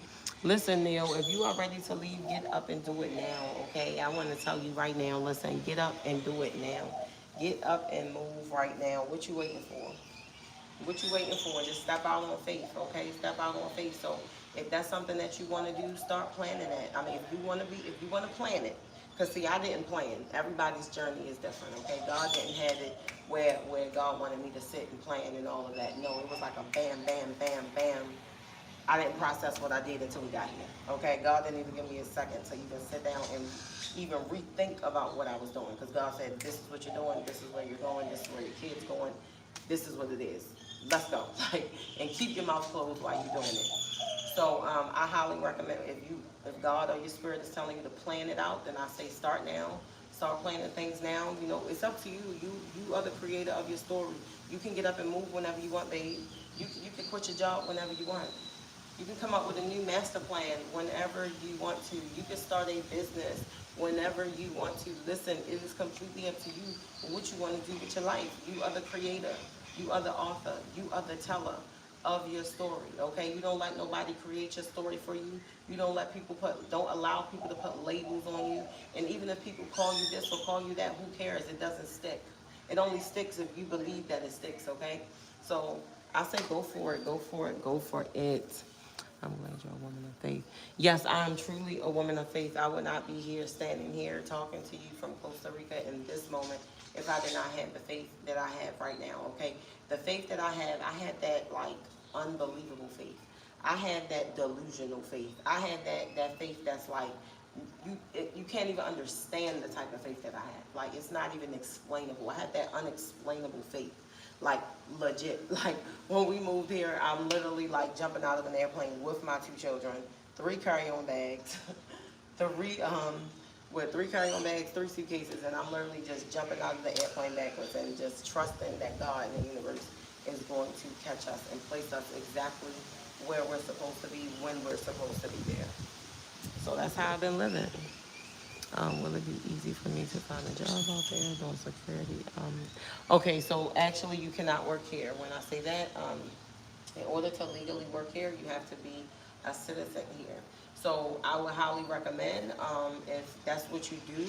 Listen, Neil, if you are ready to leave, get up and do it now, okay? I want to tell you right now, listen, get up and do it now. Get up and move right now. What you waiting for? What you waiting for? Just step out on faith, okay? Step out on faith. So if that's something that you want to do, start planning it. I mean, if you want to plan it, because see, I didn't plan. Everybody's journey is different, okay? God didn't have it where God wanted me to sit and plan and all of that. No, it was like a bam, bam, bam, bam. I didn't process what I did until we got here, okay? God didn't even give me a second to even sit down and even rethink about what I was doing, because God said, this is what you're doing, this is where you're going, this is where your kid's going, this is what it is. Let's go. Like, and keep your mouth closed while you're doing it. So I highly recommend, if God or your spirit is telling you to plan it out, then I say start now. Start planning things now. You know, it's up to you. You are the creator of your story. You can get up and move whenever you want, babe. You can quit your job whenever you want. You can come up with a new master plan whenever you want to. You can start a business whenever you want to. Listen, it is completely up to you what you want to do with your life. You are the creator. You are the author. You are the teller of your story, okay? You don't let nobody create your story for you. You don't allow people to put labels on you. And even if people call you this or call you that, who cares? It doesn't stick. It only sticks if you believe that it sticks, okay? So I say go for it, go for it, go for it. I'm glad you're a woman of faith. Yes, I am truly a woman of faith. I would not be here, standing here, talking to you from Costa Rica in this moment if I did not have the faith that I have right now, okay? The faith that I had that, like, unbelievable faith. I had that delusional faith. I had that faith that's like, you can't even understand the type of faith that I had. Like, it's not even explainable. I had that unexplainable faith. Like, legit. Like, when we moved here, I'm literally like jumping out of an airplane with my 2 children, 3 carry-on bags, with 3 carry-on bags, 3 suitcases, and I'm literally just jumping out of the airplane backwards and just trusting that God in the universe is going to catch us and place us exactly where we're supposed to be when we're supposed to be there. So that's how I've been living. Will it be easy for me to find a job out there doing security? Okay, so actually you cannot work here. When I say that, in order to legally work here, you have to be a citizen here. So I would highly recommend, if that's what you do,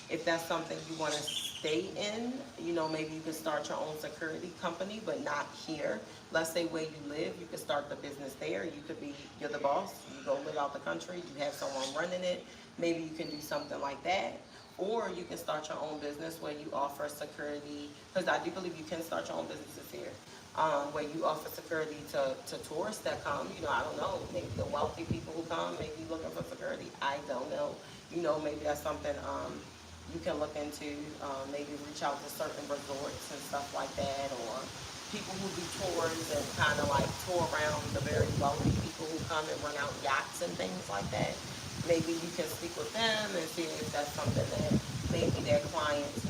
if that's something you want to stay in, you know, maybe you can start your own security company, but not here. Let's say where you live, you could start the business there. You're the boss, you go live out the country, you have someone running it. Maybe you can do something like that. Or you can start your own business where you offer security, because I do believe you can start your own businesses here, where you offer security to tourists that come. You know, I don't know, maybe the wealthy people who come may be looking for security. I don't know. You know, maybe that's something you can look into. Maybe reach out to certain resorts and stuff like that, or people who do tours and kind of like tour around the very wealthy people who come and run out yachts and things like that. Maybe you can speak with them and see if that's something that maybe their clients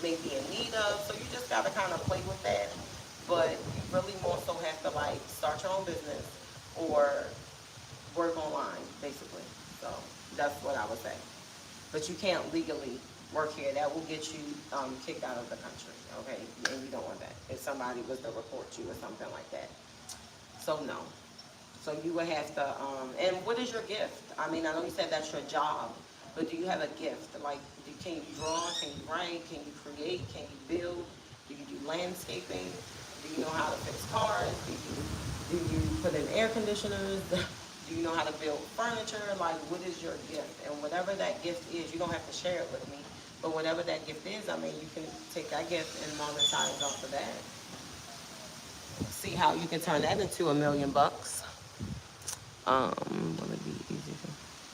may be in need of. So you just got to kind of play with that. But you really more so have to like start your own business or work online, basically. So that's what I would say. But you can't legally work here. That will get you kicked out of the country, okay? And you don't want that. If somebody was to report you or something like that. So no. So you would have to, and what is your gift? I mean, I know you said that's your job, but do you have a gift? Like, can you draw? Can you write? Can you create? Can you build? Do you do landscaping? Do you know how to fix cars? Do you put in air conditioners? Do you know how to build furniture? Like, what is your gift? And whatever that gift is, you don't have to share it with me, But whatever that gift is, I mean, you can take that gift and monetize off of that. See how you can turn that into $1,000,000. Will it be easy to,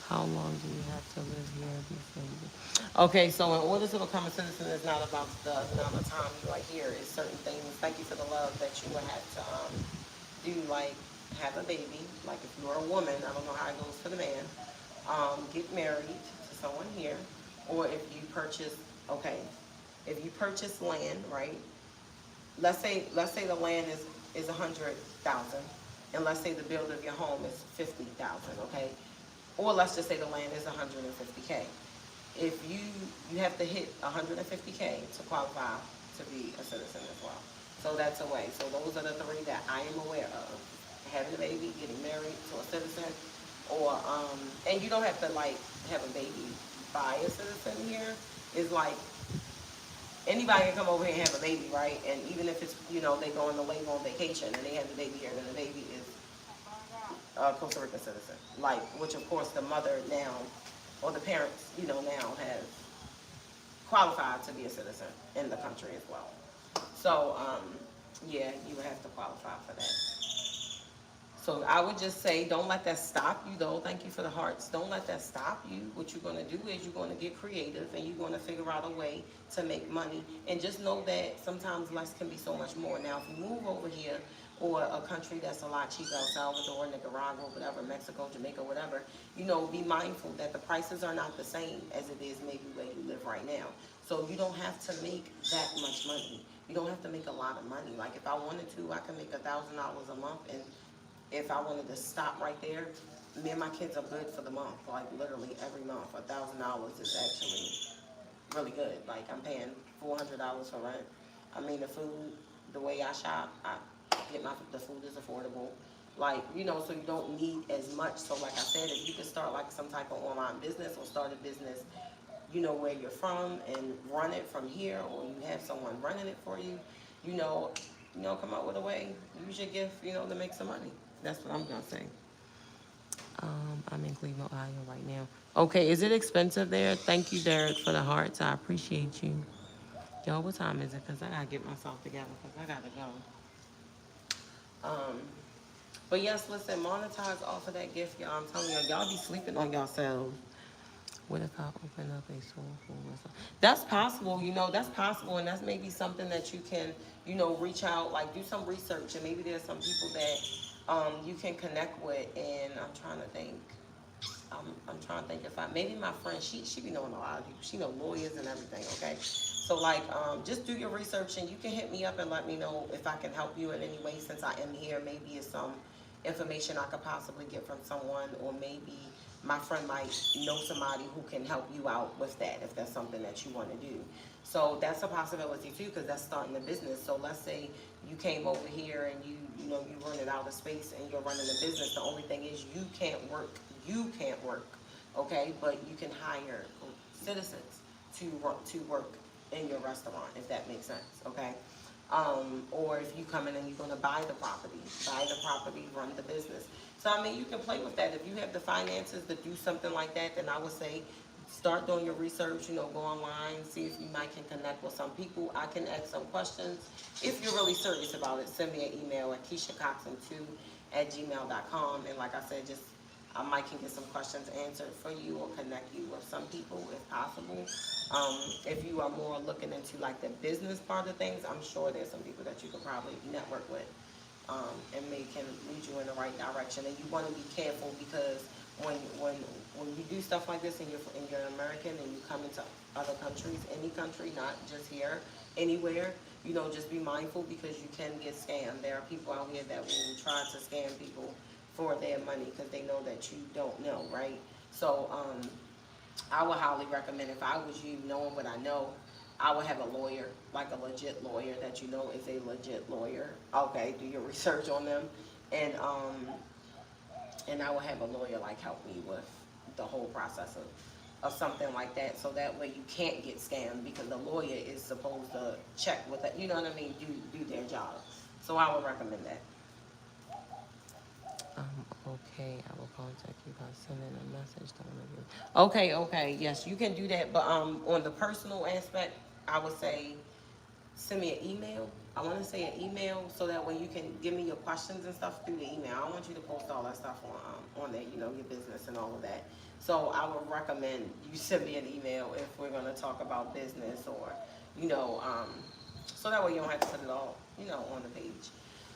how long do you have to live here before you? Okay, so in order to become a citizen, it's not about the amount of time you are here. It's certain things. Thank you for the love that you will have to do, like have a baby. Like if you're a woman, I don't know how it goes for the man. Get married to someone here, or if you purchase. Okay, if you purchase land, right? Let's say the land is 100,000, and let's say the build of your home is 50,000, okay? Or let's just say the land is 150K. If you have to hit 150K to qualify to be a citizen as well. So that's a way. So those are the three that I am aware of: having a baby, getting married to a citizen, or and you don't have to like have a baby by a citizen here. It's like anybody can come over here and have a baby, right? And even if it's, they go on the label on vacation and they have the baby here, then the baby is a Costa Rican citizen. Like, which of course the mother now, or the parents, now have qualified to be a citizen in the country as well. So, yeah, you would have to qualify for that. So I would just say, don't let that stop you, though. Thank you for the hearts. Don't let that stop you. What you're going to do is you're going to get creative, and you're going to figure out a way to make money. And just know that sometimes less can be so much more. Now, if you move over here, or a country that's a lot cheaper, El Salvador, Nicaragua, whatever, Mexico, Jamaica, whatever, be mindful that the prices are not the same as it is maybe where you live right now. So you don't have to make that much money. You don't have to make a lot of money. Like if I wanted to, I can make $1,000 a month, and if I wanted to stop right there, me and my kids are good for the month. Like literally every month, $1,000 is actually really good. Like I'm paying $400 for rent. I mean the food, the way I shop, the food is affordable. Like, so you don't need as much. So like I said, if you can start like some type of online business, or start a business, where you're from, and run it from here, or you have someone running it for you, come up with a way, use your gift, to make some money. That's what I'm gonna say. I'm in Cleveland, Ohio right now. Okay, is it expensive there? Thank you, Derek, for the hearts. I appreciate you. Yo, what time is it? Because I gotta get myself together, because I gotta go. But yes, listen, monetize off of that gift, y'all. I'm telling y'all be sleeping on yourselves. What if I open up a soul food restaurant? That's possible, that's possible, and that's maybe something that you can, reach out, like do some research, and maybe there's some people that you can connect with. And I'm trying to think if maybe my friend, she be knowing a lot of people. She know lawyers and everything, okay? So like, just do your research, and you can hit me up and let me know if I can help you in any way, since I am here. Maybe it's some information I could possibly get from someone, or maybe my friend might know somebody who can help you out with that, if that's something that you want to do. So that's a possibility too, because that's starting a business. So let's say you came over here and you rented out a space and you're running a business. The only thing is you can't work, okay? But you can hire citizens to work in your restaurant, if that makes sense, okay? Or if you come in and you're going to buy the property, run the business. So, I mean, you can play with that. If you have the finances to do something like that, then I would say start doing your research, go online, see if you might can connect with some people. I can ask some questions. If you're really serious about it, send me an email at KeishaCoxson2@gmail.com. And like I said, I might can get some questions answered for you, or connect you with some people if possible. If you are more looking into like the business part of things, I'm sure there's some people that you could probably network with, and can lead you in the right direction. And you want to be careful, because when you do stuff like this and you're American and you come into other countries, any country, not just here, anywhere, just be mindful, because you can get scammed. There are people out here that will try to scam people for their money, because they know that you don't know, right? So I would highly recommend, if I was you, knowing what I know, I would have a lawyer, like a legit lawyer that is a legit lawyer. Okay, do your research on them, and I would have a lawyer like help me with the whole process of something like that, so that way you can't get scammed, because the lawyer is supposed to check with it, you know what I mean, do their job. So I would recommend that. Okay, I will contact you by sending a message. Okay, yes, you can do that, but on the personal aspect, I would say send me an email. I want to say an email so that way you can give me your questions and stuff through the email. I don't want you to post all that stuff on there, you know, your business and all of that. So I would recommend you send me an email if we're going to talk about business or, you know, so that way you don't have to put it all, you know, on the page.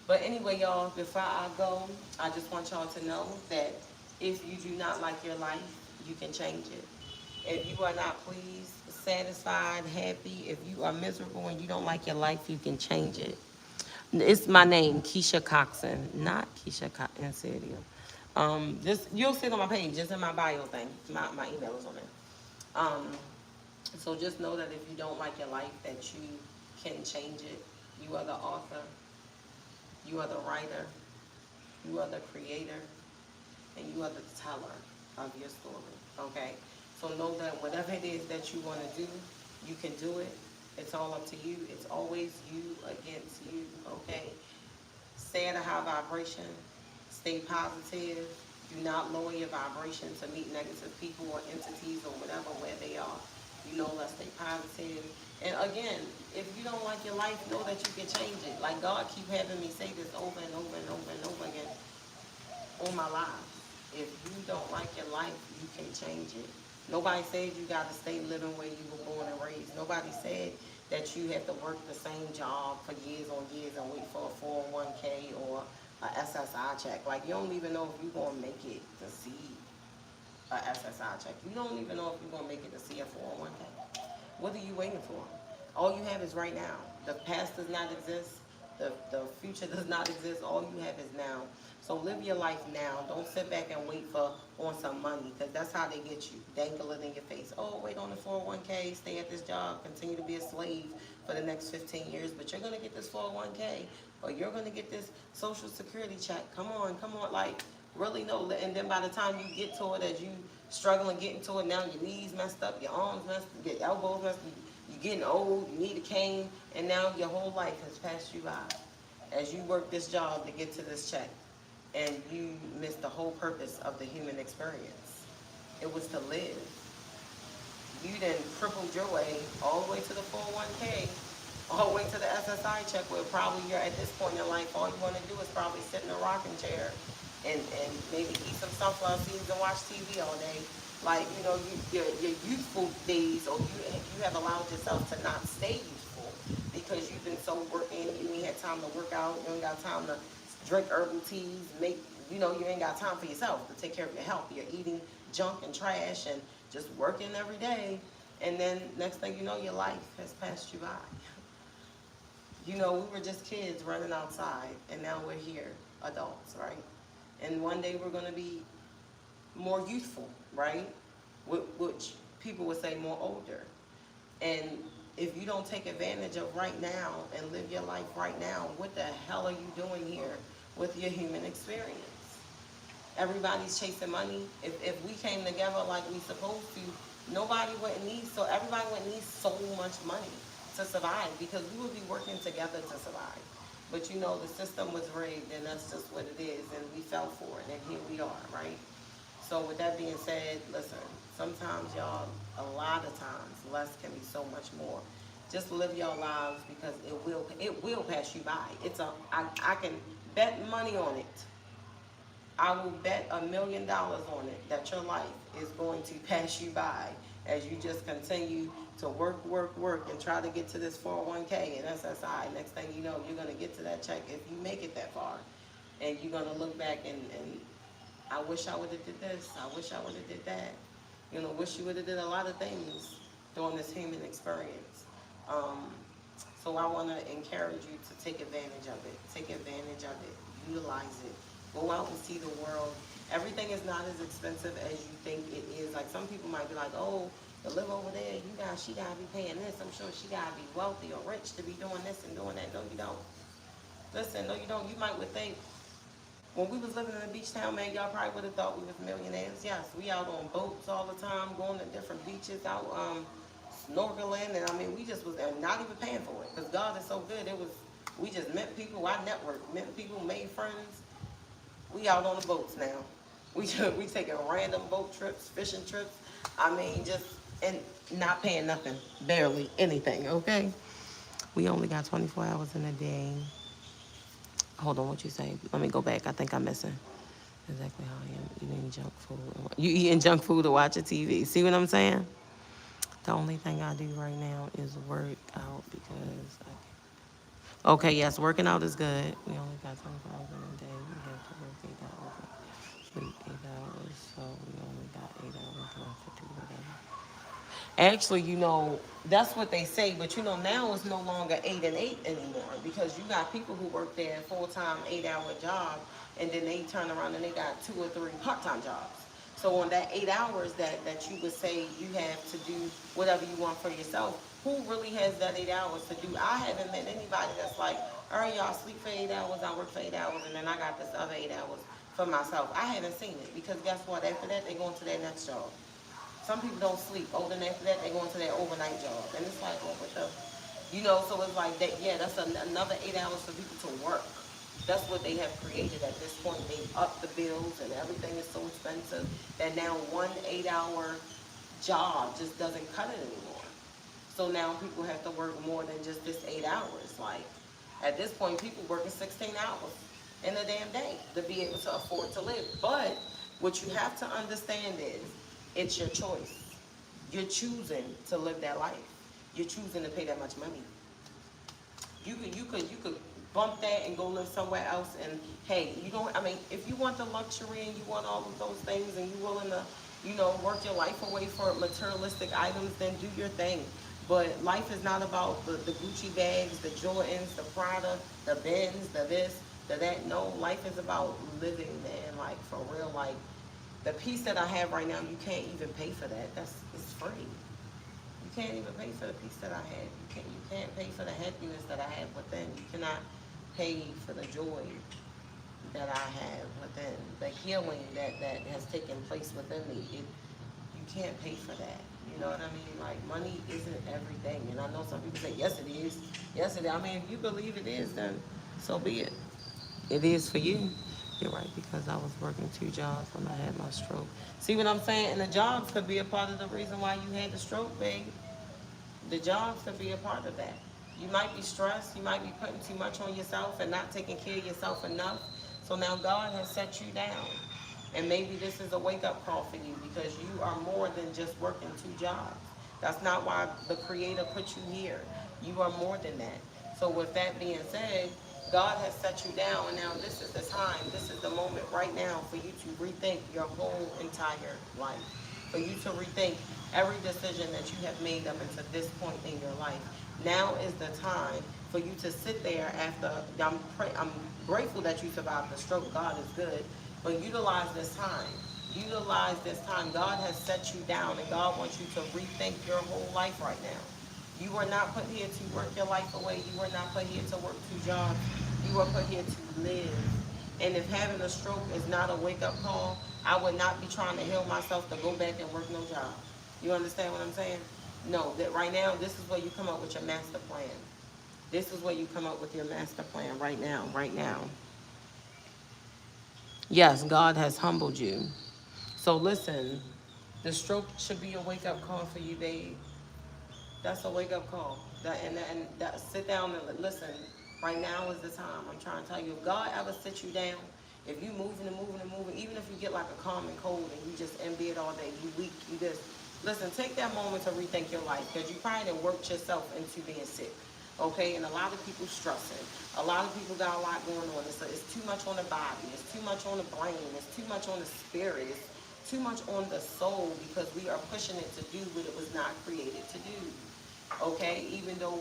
But anyway, y'all, before I go, I just want y'all to know that if you do not like your life, you can change it. If you are not pleased, satisfied, happy, if you are miserable and you don't like your life, you can change it. It's my name, KeishaCoxson, not KeishaCoxson. This you'll see it on my page, just in my bio thing. My email is on there. So just know that if you don't like your life, that you can change it. You are the author. You are the writer. You are the creator. And you are the teller of your story. Okay? So know that whatever it is that you want to do, you can do it. It's all up to you. It's always you against you. Okay? Stay at a high vibration. Stay positive. Do not lower your vibration to meet negative people or entities or whatever where they are. You know, let's stay positive. And again, if you don't like your life, know that you can change it. Like God keep having me say this over and over and over and over again on my life. If you don't like your life, you can change it. Nobody said you got to stay living where you were born and raised. Nobody said that you have to work the same job for years on years and wait for a 401k or a SSI check. Like, you don't even know if you're going to make it to see a SSI check. You don't even know if you're going to make it to see a 401k. What are you waiting for? All you have is right now. The past does not exist. The future does not exist. All you have is now. So live your life now. Don't sit back and wait for on some money, because that's how they get you. Dangle it in your face. Oh, wait on the 401k, stay at this job, continue to be a slave for the next 15 years, but you're going to get this 401k, or you're going to get this social security check. Come on, like, really no. And then by the time you get to it, as you struggling getting to it, now your knees messed up, your arms messed up, your elbows messed up, you're getting old, you need a cane, and now your whole life has passed you by as you work this job to get to this check. And you missed the whole purpose of the human experience. It was to live. You then crippled your way all the way to the 401k, all the way to the SSI check, where probably you're at this point in your life, all you want to do is probably sit in a rocking chair and maybe eat some sunflower seeds and watch TV all day. Like, you know, your youthful days, or you have allowed yourself to not stay youthful because you've been so working, you ain't had time to work out, you ain't got time to drink herbal teas, you ain't got time for yourself to take care of your health. You're eating junk and trash and just working every day. And then next thing you know, your life has passed you by. You know, we were just kids running outside, and now we're here, adults, right? And one day we're going to be more youthful, right? Which people would say more older. And if you don't take advantage of right now and live your life right now, what the hell are you doing here with your human experience? Everybody's chasing money. If we came together like we supposed to, everybody wouldn't need so much money to survive, because we would be working together to survive. But you know, the system was rigged, and that's just what it is, and we fell for it, and here we are, right? So with that being said, listen, sometimes y'all, a lot of times, less can be so much more. Just live your lives, because it will pass you by. I can bet money on it. I will bet $1 million on it that your life is going to pass you by as you just continue to work, and try to get to this 401k and SSI. Next thing you know, you're going to get to that check if you make it that far. And you're going to look back and I wish I would have did this. I wish I would have did that. You know, wish you would have did a lot of things during this human experience. So I want to encourage you to take advantage of it. Take advantage of it. Utilize it. Go out and see the world. Everything is not as expensive as you think it is. Like, some people might be like, oh, to live over there, she gotta be paying this. I'm sure she gotta be wealthy or rich to be doing this and doing that. No, you don't. Listen, no, you don't. You might would think, when we was living in a beach town, man, y'all probably would have thought we was millionaires. Yes, we out on boats all the time, going to different beaches, out snorkeling, and I mean, we just was not even paying for it, because God is so good. We just met people. I networked, met people, made friends. We out on the boats now. We taking random boat trips, fishing trips. I mean, just, and not paying nothing, barely anything, okay? We only got 24 hours in a day. Hold on, what you say? Let me go back. I think I'm missing exactly how I am eating junk food. You eating junk food or watching TV. See what I'm saying? The only thing I do right now is work out because okay, yes, working out is good. We only got 24 hours in a day. We have to work 8 hours, sleep 8 hours, so we only got 8 hours left to do whatever. Actually, that's what they say, but now it's no longer 8 and 8 anymore because you got people who work their full-time 8-hour job and then they turn around and they got 2 or 3 part-time jobs. So on that 8 hours that you would say you have to do whatever you want for yourself, who really has that 8 hours to do? I haven't met anybody that's like, all right, y'all sleep for 8 hours, I work for 8 hours, and then I got this other 8 hours for myself. I haven't seen it because guess what? After that, they go into their next job. Some people don't sleep. Oh, then after that, they go into their overnight job. And it's like, oh, what the, so it's like that, yeah, that's another 8 hours for people to work. That's what they have created at this point. They up the bills and everything is so expensive that now one 8-hour job just doesn't cut it anymore. So now people have to work more than just this 8 hours. Like, at this point, people working 16 hours in a damn day to be able to afford to live. But what you have to understand is, it's your choice. You're choosing to live that life. You're choosing to pay that much money. You could bump that and go live somewhere else. And hey, if you want the luxury and you want all of those things and you're willing to, work your life away for materialistic items, then do your thing. But life is not about the Gucci bags, the Jordans, the Prada, the Benz, the this, the that. No, life is about living, man. Like, for real, like. The peace that I have right now, you can't even pay for that. It's free. You can't even pay for the peace that I have. You can't pay for the happiness that I have within. You cannot pay for the joy that I have within. The healing that has taken place within me. You can't pay for that. You know what I mean? Like, money isn't everything. And I know some people say, yes, it is. Yes, it is. I mean, if you believe it is, then so be it. It is for you. You're right, because I was working 2 jobs when I had my stroke. See what I'm saying? And the jobs could be a part of the reason why you had the stroke, babe. The jobs could be a part of that. You might be stressed. You might be putting too much on yourself and not taking care of yourself enough. So now God has set you down. And maybe this is a wake-up call for you because you are more than just working 2 jobs. That's not why the Creator put you here. You are more than that. So with that being said, God has set you down, and now this is the time, this is the moment right now for you to rethink your whole entire life. For you to rethink every decision that you have made up until this point in your life. Now is the time for you to sit there after, I'm grateful that you survived the stroke. God is good. But utilize this time. Utilize this time. God has set you down, and God wants you to rethink your whole life right now. You were not put here to work your life away. You were not put here to work 2 jobs. You were put here to live. And if having a stroke is not a wake-up call, I would not be trying to heal myself to go back and work no job. You understand what I'm saying? No, that right now, this is where you come up with your master plan. This is where you come up with your master plan right now, right now. Yes, God has humbled you. So listen, the stroke should be a wake-up call for you, babe. That's a wake-up call. Sit down and listen. Right now is the time. I'm trying to tell you, if God ever sits you down, if you moving and moving and moving, even if you get like a common cold and you just in bed all day, you weak, you just, listen, take that moment to rethink your life because you probably done worked yourself into being sick. Okay, and a lot of people stressing. A lot of people got a lot going on. It's too much on the body. It's too much on the brain. It's too much on the spirit. It's too much on the soul because we are pushing it to do what it was not created to do. Okay, even though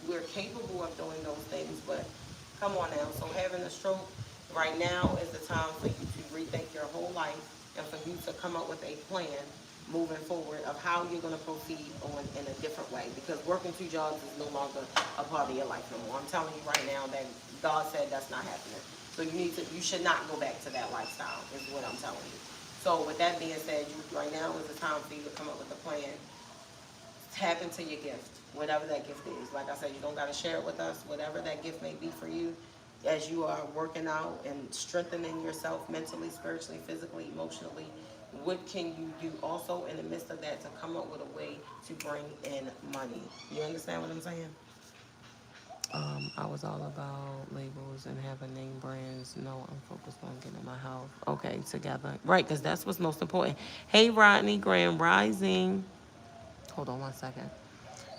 we're capable of doing those things, but come on now. So having a stroke right now is the time for you to rethink your whole life and for you to come up with a plan moving forward of how you're going to proceed on in a different way, because working 2 jobs is no longer a part of your life no more. I'm telling you right now that God said that's not happening. So you should not go back to that lifestyle is what I'm telling you. So with that being said, right now is the time for you to come up with a plan. Tap into your gift, whatever that gift is. Like I said, you don't got to share it with us. Whatever that gift may be for you, as you are working out and strengthening yourself mentally, spiritually, physically, emotionally, what can you do also in the midst of that to come up with a way to bring in money? You understand what I'm saying? I was all about labels and having name brands. No, I'm focused on getting my health together. Right, because that's what's most important. Hey, Rodney, Grand Rising. Hold on 1 second.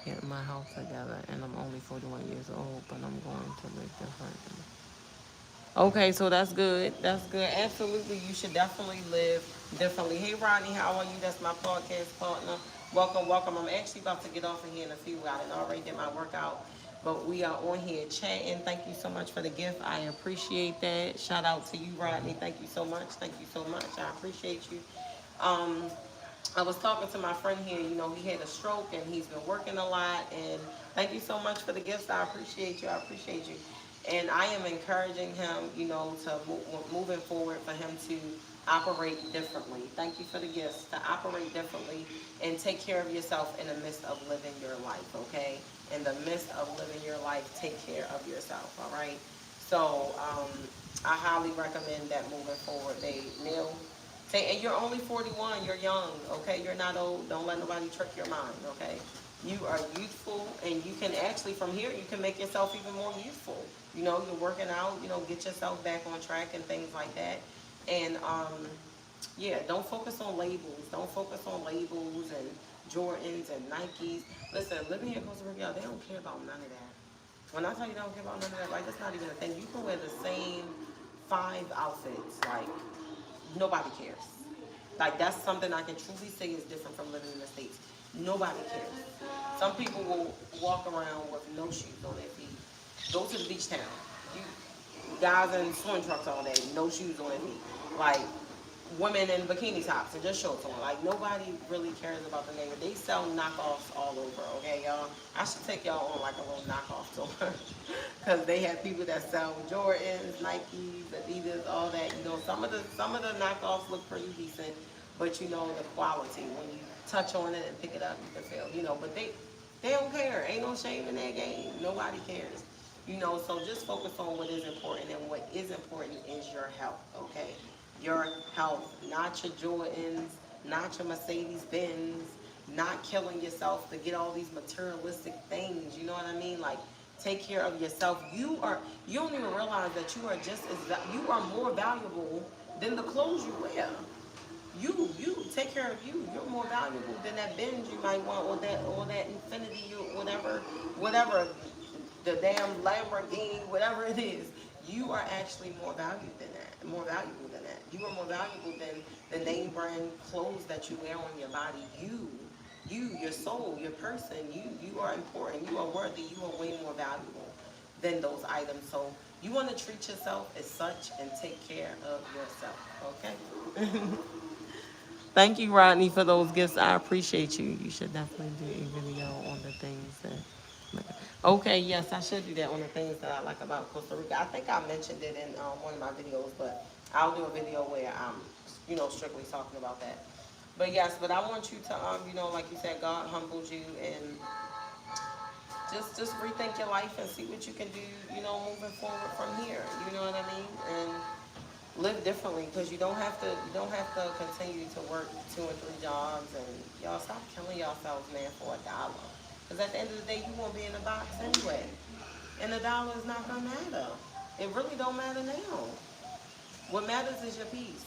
Getting my health together, and I'm only 41 years old, but I'm going to live different. Okay, so that's good. That's good. Absolutely, you should definitely live differently. Hey, Rodney, how are you? That's my podcast partner. Welcome, welcome. I'm actually about to get off of here in a few. I done already did my workout, but we are on here chatting. Thank you so much for the gift. I appreciate that. Shout out to you, Rodney. Thank you so much. Thank you so much. I appreciate you. Um, I was talking to my friend here, you know, he had a stroke and he's been working a lot. And thank you so much for the gifts. I appreciate you. I appreciate you. And I am encouraging him, you know, to moving forward for him to operate differently. Thank you for the gifts, to operate differently and take care of yourself in the midst of living your life, okay? In the midst of living your life, take care of yourself, all right? So I highly recommend that moving forward. Neil, and you're only 41, you're young, okay? You're not old. Don't let nobody trick your mind, okay? You are youthful, and you can actually, from here, you can make yourself even more youthful. You know, you're working out, you know, get yourself back on track and things like that. And, yeah, don't focus on labels. Don't focus on labels and Jordans and Nikes. Listen, living here in Costa Rica, they don't care about none of that. When I tell you they don't care about none of that, like, that's not even a thing. You can wear the same 5 outfits, like, nobody cares. Like, that's something I can truly say is different from living in the States. Nobody cares. Some people will walk around with no shoes on their feet. Go to the beach town. You guys in swim trucks all day, no shoes on their feet. Like, women in bikini tops and just shorts on. Like, nobody really cares about the name. They sell knockoffs all over, okay, y'all? I should take y'all on like a little knockoff tour. Because they have people that sell Jordans, Nikes, Adidas, all that. You know, some of the knockoffs look pretty decent, but you know the quality. When you touch on it and pick it up, you can feel, you know, but they don't care. Ain't no shame in that game. Nobody cares. You know, so just focus on what is important, and what is important is your health, okay? Your health, not your Jordans, not your Mercedes Benz, not killing yourself to get all these materialistic things, you know what I mean? Like, take care of yourself. You don't even realize that you are you are more valuable than the clothes you wear. You take care of you. You're more valuable than that Benz you might want, or that Infinity, or whatever, the damn Lamborghini, whatever it is. You are actually more valuable than that. More valuable than that. You are more valuable than the name brand clothes that you wear on your body. Your soul, your person, you are important. You are worthy. You are way more valuable than those items. So you want to treat yourself as such and take care of yourself, okay? Thank you, Rodney, for those gifts. I appreciate you. You should definitely do a video on the things that... Okay, yes, I should do that on the things that I like about Costa Rica. I think I mentioned it in one of my videos, but I'll do a video where I'm, you know, strictly talking about that. But yes, but I want you to, you know, like you said, God humbled you, and just rethink your life and see what you can do, you know, moving forward from here. You know what I mean? And live differently, because you don't have to continue to work 2 and 3 jobs. And y'all stop killing yourselves, man, for $1. Because at the end of the day, you won't be in the box anyway, and $1 is not gonna matter. It really don't matter now. What matters is your peace.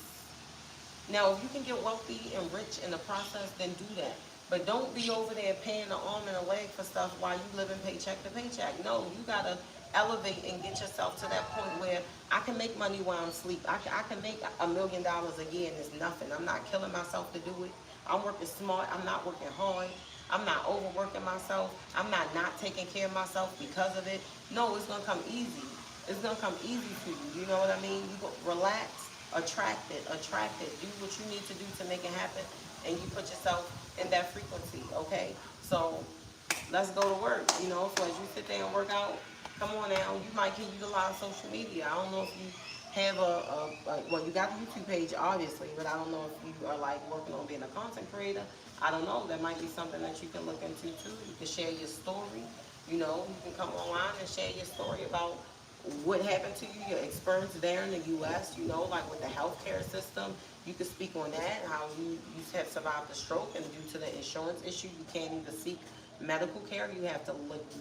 Now, if you can get wealthy and rich in the process, then do that. But don't be over there paying an arm and a leg for stuff while you living paycheck to paycheck. No, you gotta elevate and get yourself to that point where I can make money while I'm asleep. I can make $1 million a year, and it's nothing. I'm not killing myself to do it. I'm working smart. I'm not working hard. I'm not overworking myself. I'm not taking care of myself because of it. No, it's gonna come easy. It's gonna come easy to you. You know what I mean? You go relax, attract it. Do what you need to do to make it happen, and you put yourself in that frequency, okay? So let's go to work, you know? So as you sit there and work out, come on now, you might can utilize social media. I don't know if you have well, you got the YouTube page, obviously, but I don't know if you are like working on being a content creator. I don't know. That might be something that you can look into too. You can share your story. You know, you can come online and share your story about what happened to you, your experience there in the U.S., you know, like with the healthcare system. You could speak on that, how you have survived a stroke, and due to the insurance issue, you can't even seek medical care. You have to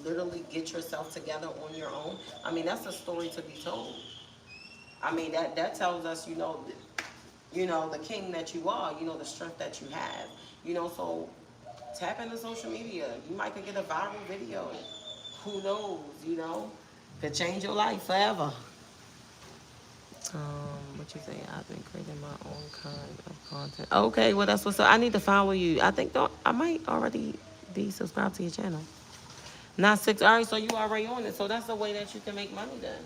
literally get yourself together on your own. I mean, that's a story to be told. I mean, that tells us, you know, the king that you are, you know, the strength that you have. You know, so tap into social media. You might could get a viral video. Who knows, you know? Could change your life forever. What you say? I've been creating my own kind of content. Okay, well that's what's up. I need to follow you. I think I might already be subscribed to your channel. Not six. All right, so you already on it. So that's the way that you can make money then.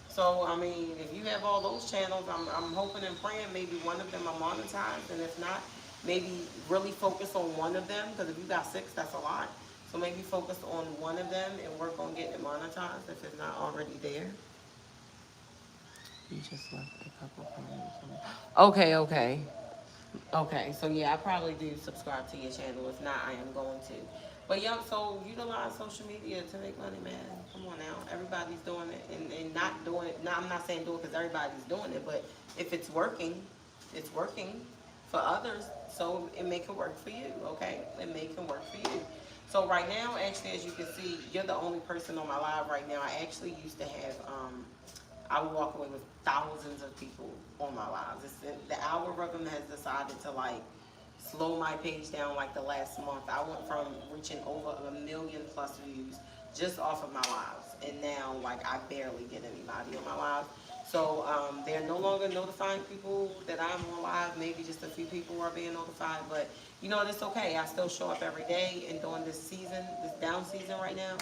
So I mean, if you have all those channels, I'm hoping and praying maybe one of them are monetized, and if not, maybe really focus on one of them, because if you got six, that's a lot. So maybe focus on one of them and work on getting it monetized if it's not already there. You just left a couple comments. Okay, okay. Okay, so yeah, I probably do subscribe to your channel. If not, I am going to. But yeah, so utilize social media to make money, man. Come on now. Everybody's doing it and not doing it. Now, I'm not saying do it because everybody's doing it, but if it's working for others, so it make it work for you, okay? It make it work for you. So right now, actually, as you can see, you're the only person on my live right now. I actually used to have, I would walk away with thousands of people on my lives. The algorithm has decided to like slow my page down like the last month. I went from reaching over 1 million plus views just off of my lives. And now like I barely get anybody on my lives. So they're no longer notifying people that I'm on live. Maybe just a few people are being notified, but you know, it's okay. I still show up every day, and during this season, this down season right now,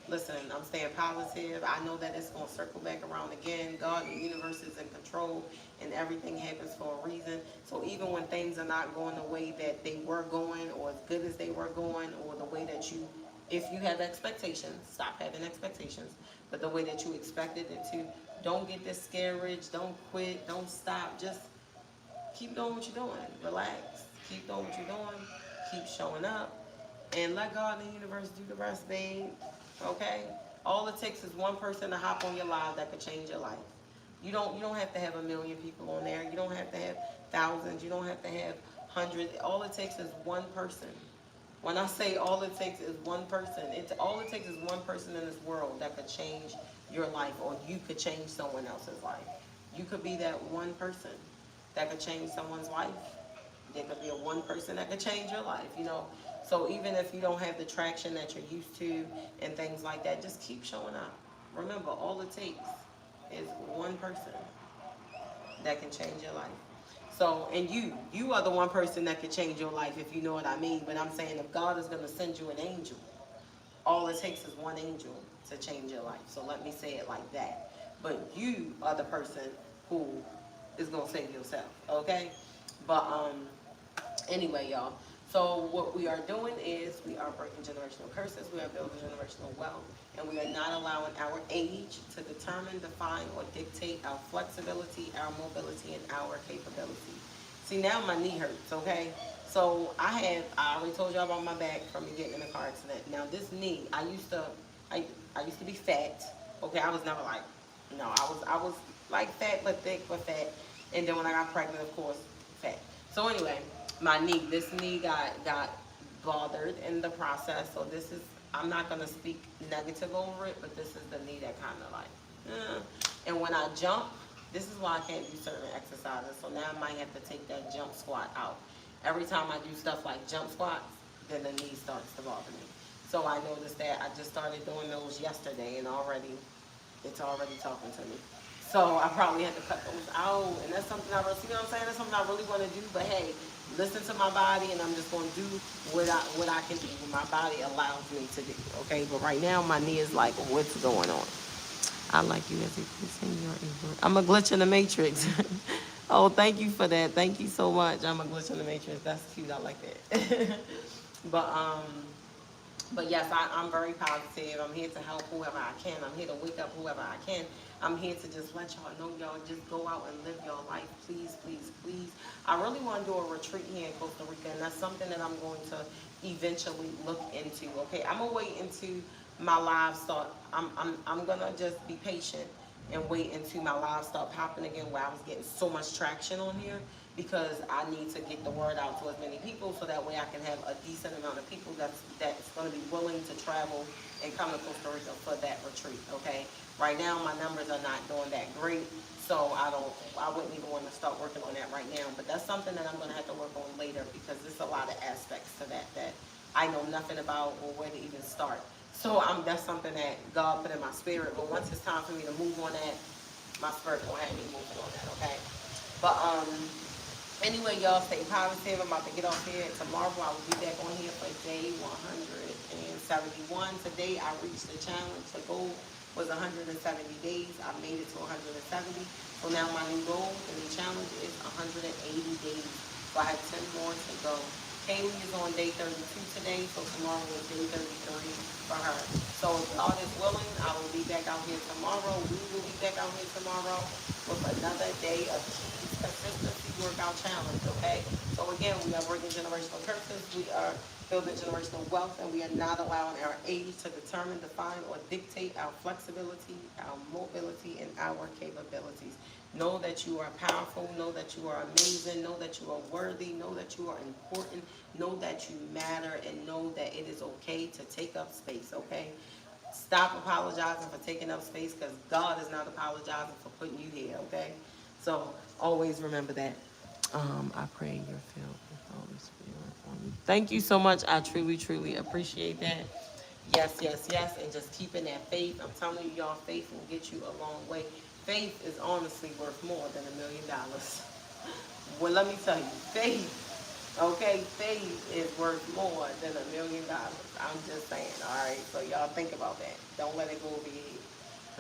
listen, I'm staying positive. I know that it's going to circle back around again. God and the universe is in control, and everything happens for a reason. So even when things are not going the way that they were going, or as good as they were going, or the way that you, if you have expectations, stop having expectations, but the way that you expected it to, don't get discouraged, don't quit, don't stop, just keep doing what you're doing. Relax, keep doing what you're doing, keep showing up, and let God and the universe do the rest, babe. Okay? All it takes is one person to hop on your live that could change your life. You don't have to have 1 million people on there. You don't have to have thousands. You don't have to have hundreds. All it takes is one person. When I say all it takes is one person, all it takes is one person in this world that could change your life, or you could change someone else's life. You could be that one person that could change someone's life. There could be a one person that could change your life, you know. So even if you don't have the traction that you're used to and things like that, just keep showing up. Remember, all it takes is one person that can change your life. So, and you are the one person that can change your life, if you know what I mean. But I'm saying, if God is going to send you an angel, all it takes is one angel to change your life. So let me say it like that. But you are the person who is going to save yourself, okay? But anyway, y'all. So what we are doing is we are breaking generational curses. We are building generational wealth. And we are not allowing our age to determine, define, or dictate our flexibility, our mobility, and our capability. See, now my knee hurts, okay? So I already told y'all about my back from me getting in a car accident. Now this knee, I used to be fat. Okay, I was never like, no, I was like fat but thick but fat. And then when I got pregnant, of course, fat. So anyway, this knee got bothered in the process. So this is, I'm not gonna speak negative over it, but this is the knee that kind of like, and when I jump, this is why I can't do certain exercises. So now I might have to take that jump squat out. Every time I do stuff like jump squats, then the knee starts to bother me. So I noticed that I just started doing those yesterday, and it's already talking to me. So I probably had to cut those out, and that's something I really, you know what I'm saying? That's something I really want to do. But hey, listen to my body, and I'm just going to do what I can do, what my body allows me to do. Okay, but right now my knee is like, what's going on? I like you as a person. I'm a glitch in the matrix. Oh, thank you for that. Thank you so much. I'm a glitch in the matrix. That's cute. I like that. But yes, I'm very positive. I'm here to help whoever I can. I'm here to wake up whoever I can. I'm here to just let y'all know, y'all just go out and live your life. Please, please, please. I really want to do a retreat here in Costa Rica, and that's something that I'm going to eventually look into. Okay, I'm going to wait into my lives start, I'm gonna just be patient and wait until my lives start popping again, where I was getting so much traction on here, because I need to get the word out to as many people, so that way I can have a decent amount of people that's going to be willing to travel and come to Costa Rica for that retreat. Okay, right now my numbers are not doing that great, so I wouldn't even want to start working on that right now. But that's something that I'm going to have to work on later, because there's a lot of aspects to that I know nothing about, or where to even start. So that's something that God put in my spirit. But once it's time for me to move on that, my spirit gonna have me moving on that. Okay. But anyway, y'all stay positive. I'm about to get off here. Tomorrow I will be back on here for day 171. Today I reached the challenge. The goal was 170 days. I made it to 170. So now my new goal, the new challenge, is 180 days. So I have 10 more to go. Kaylee is on day 32 today, so tomorrow is day 33 for her. So if God is willing, I will be back out here tomorrow. We will be back out here tomorrow with another day of Keys Consistency Workout Challenge, okay? So again, we are breaking generational curses. We are building generational wealth, and we are not allowing our age to determine, define, or dictate our flexibility, our mobility, and our capabilities. Know that you are powerful. Know that you are amazing. Know that you are worthy. Know that you are important. Know that you matter, and know that it is okay to take up space, okay? Stop apologizing for taking up space, because God is not apologizing for putting you here, okay? So always remember that. I pray you're filled with the Holy Spirit on you. Thank you so much. I truly, truly appreciate that. Yes, yes, yes. And just keeping that faith. I'm telling you, y'all, faith will get you a long way. Faith is honestly worth more than $1 million. Well, let me tell you, okay, faith is worth more than $1 million. I'm just saying, all right? So y'all think about that. Don't let it go over your head.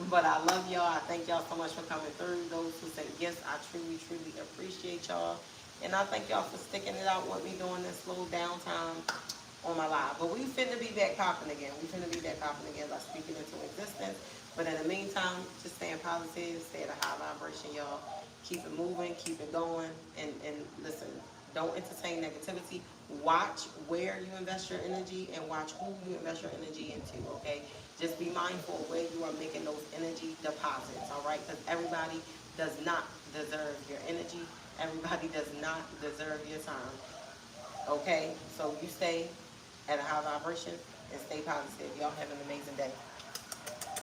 But I love y'all. I thank y'all so much for coming through. Those who said yes, I truly, truly appreciate y'all. And I thank y'all for sticking it out with me during this little downtime on my live. But we finna be back popping again. We finna be back popping again by speaking into existence. But in the meantime, just staying positive, stay at a high vibration, y'all. Keep it moving, keep it going, and listen, don't entertain negativity. Watch where you invest your energy, and watch who you invest your energy into, okay? Just be mindful of where you are making those energy deposits, all right? Because everybody does not deserve your energy. Everybody does not deserve your time, okay? So you stay at a high vibration and stay positive. Y'all have an amazing day.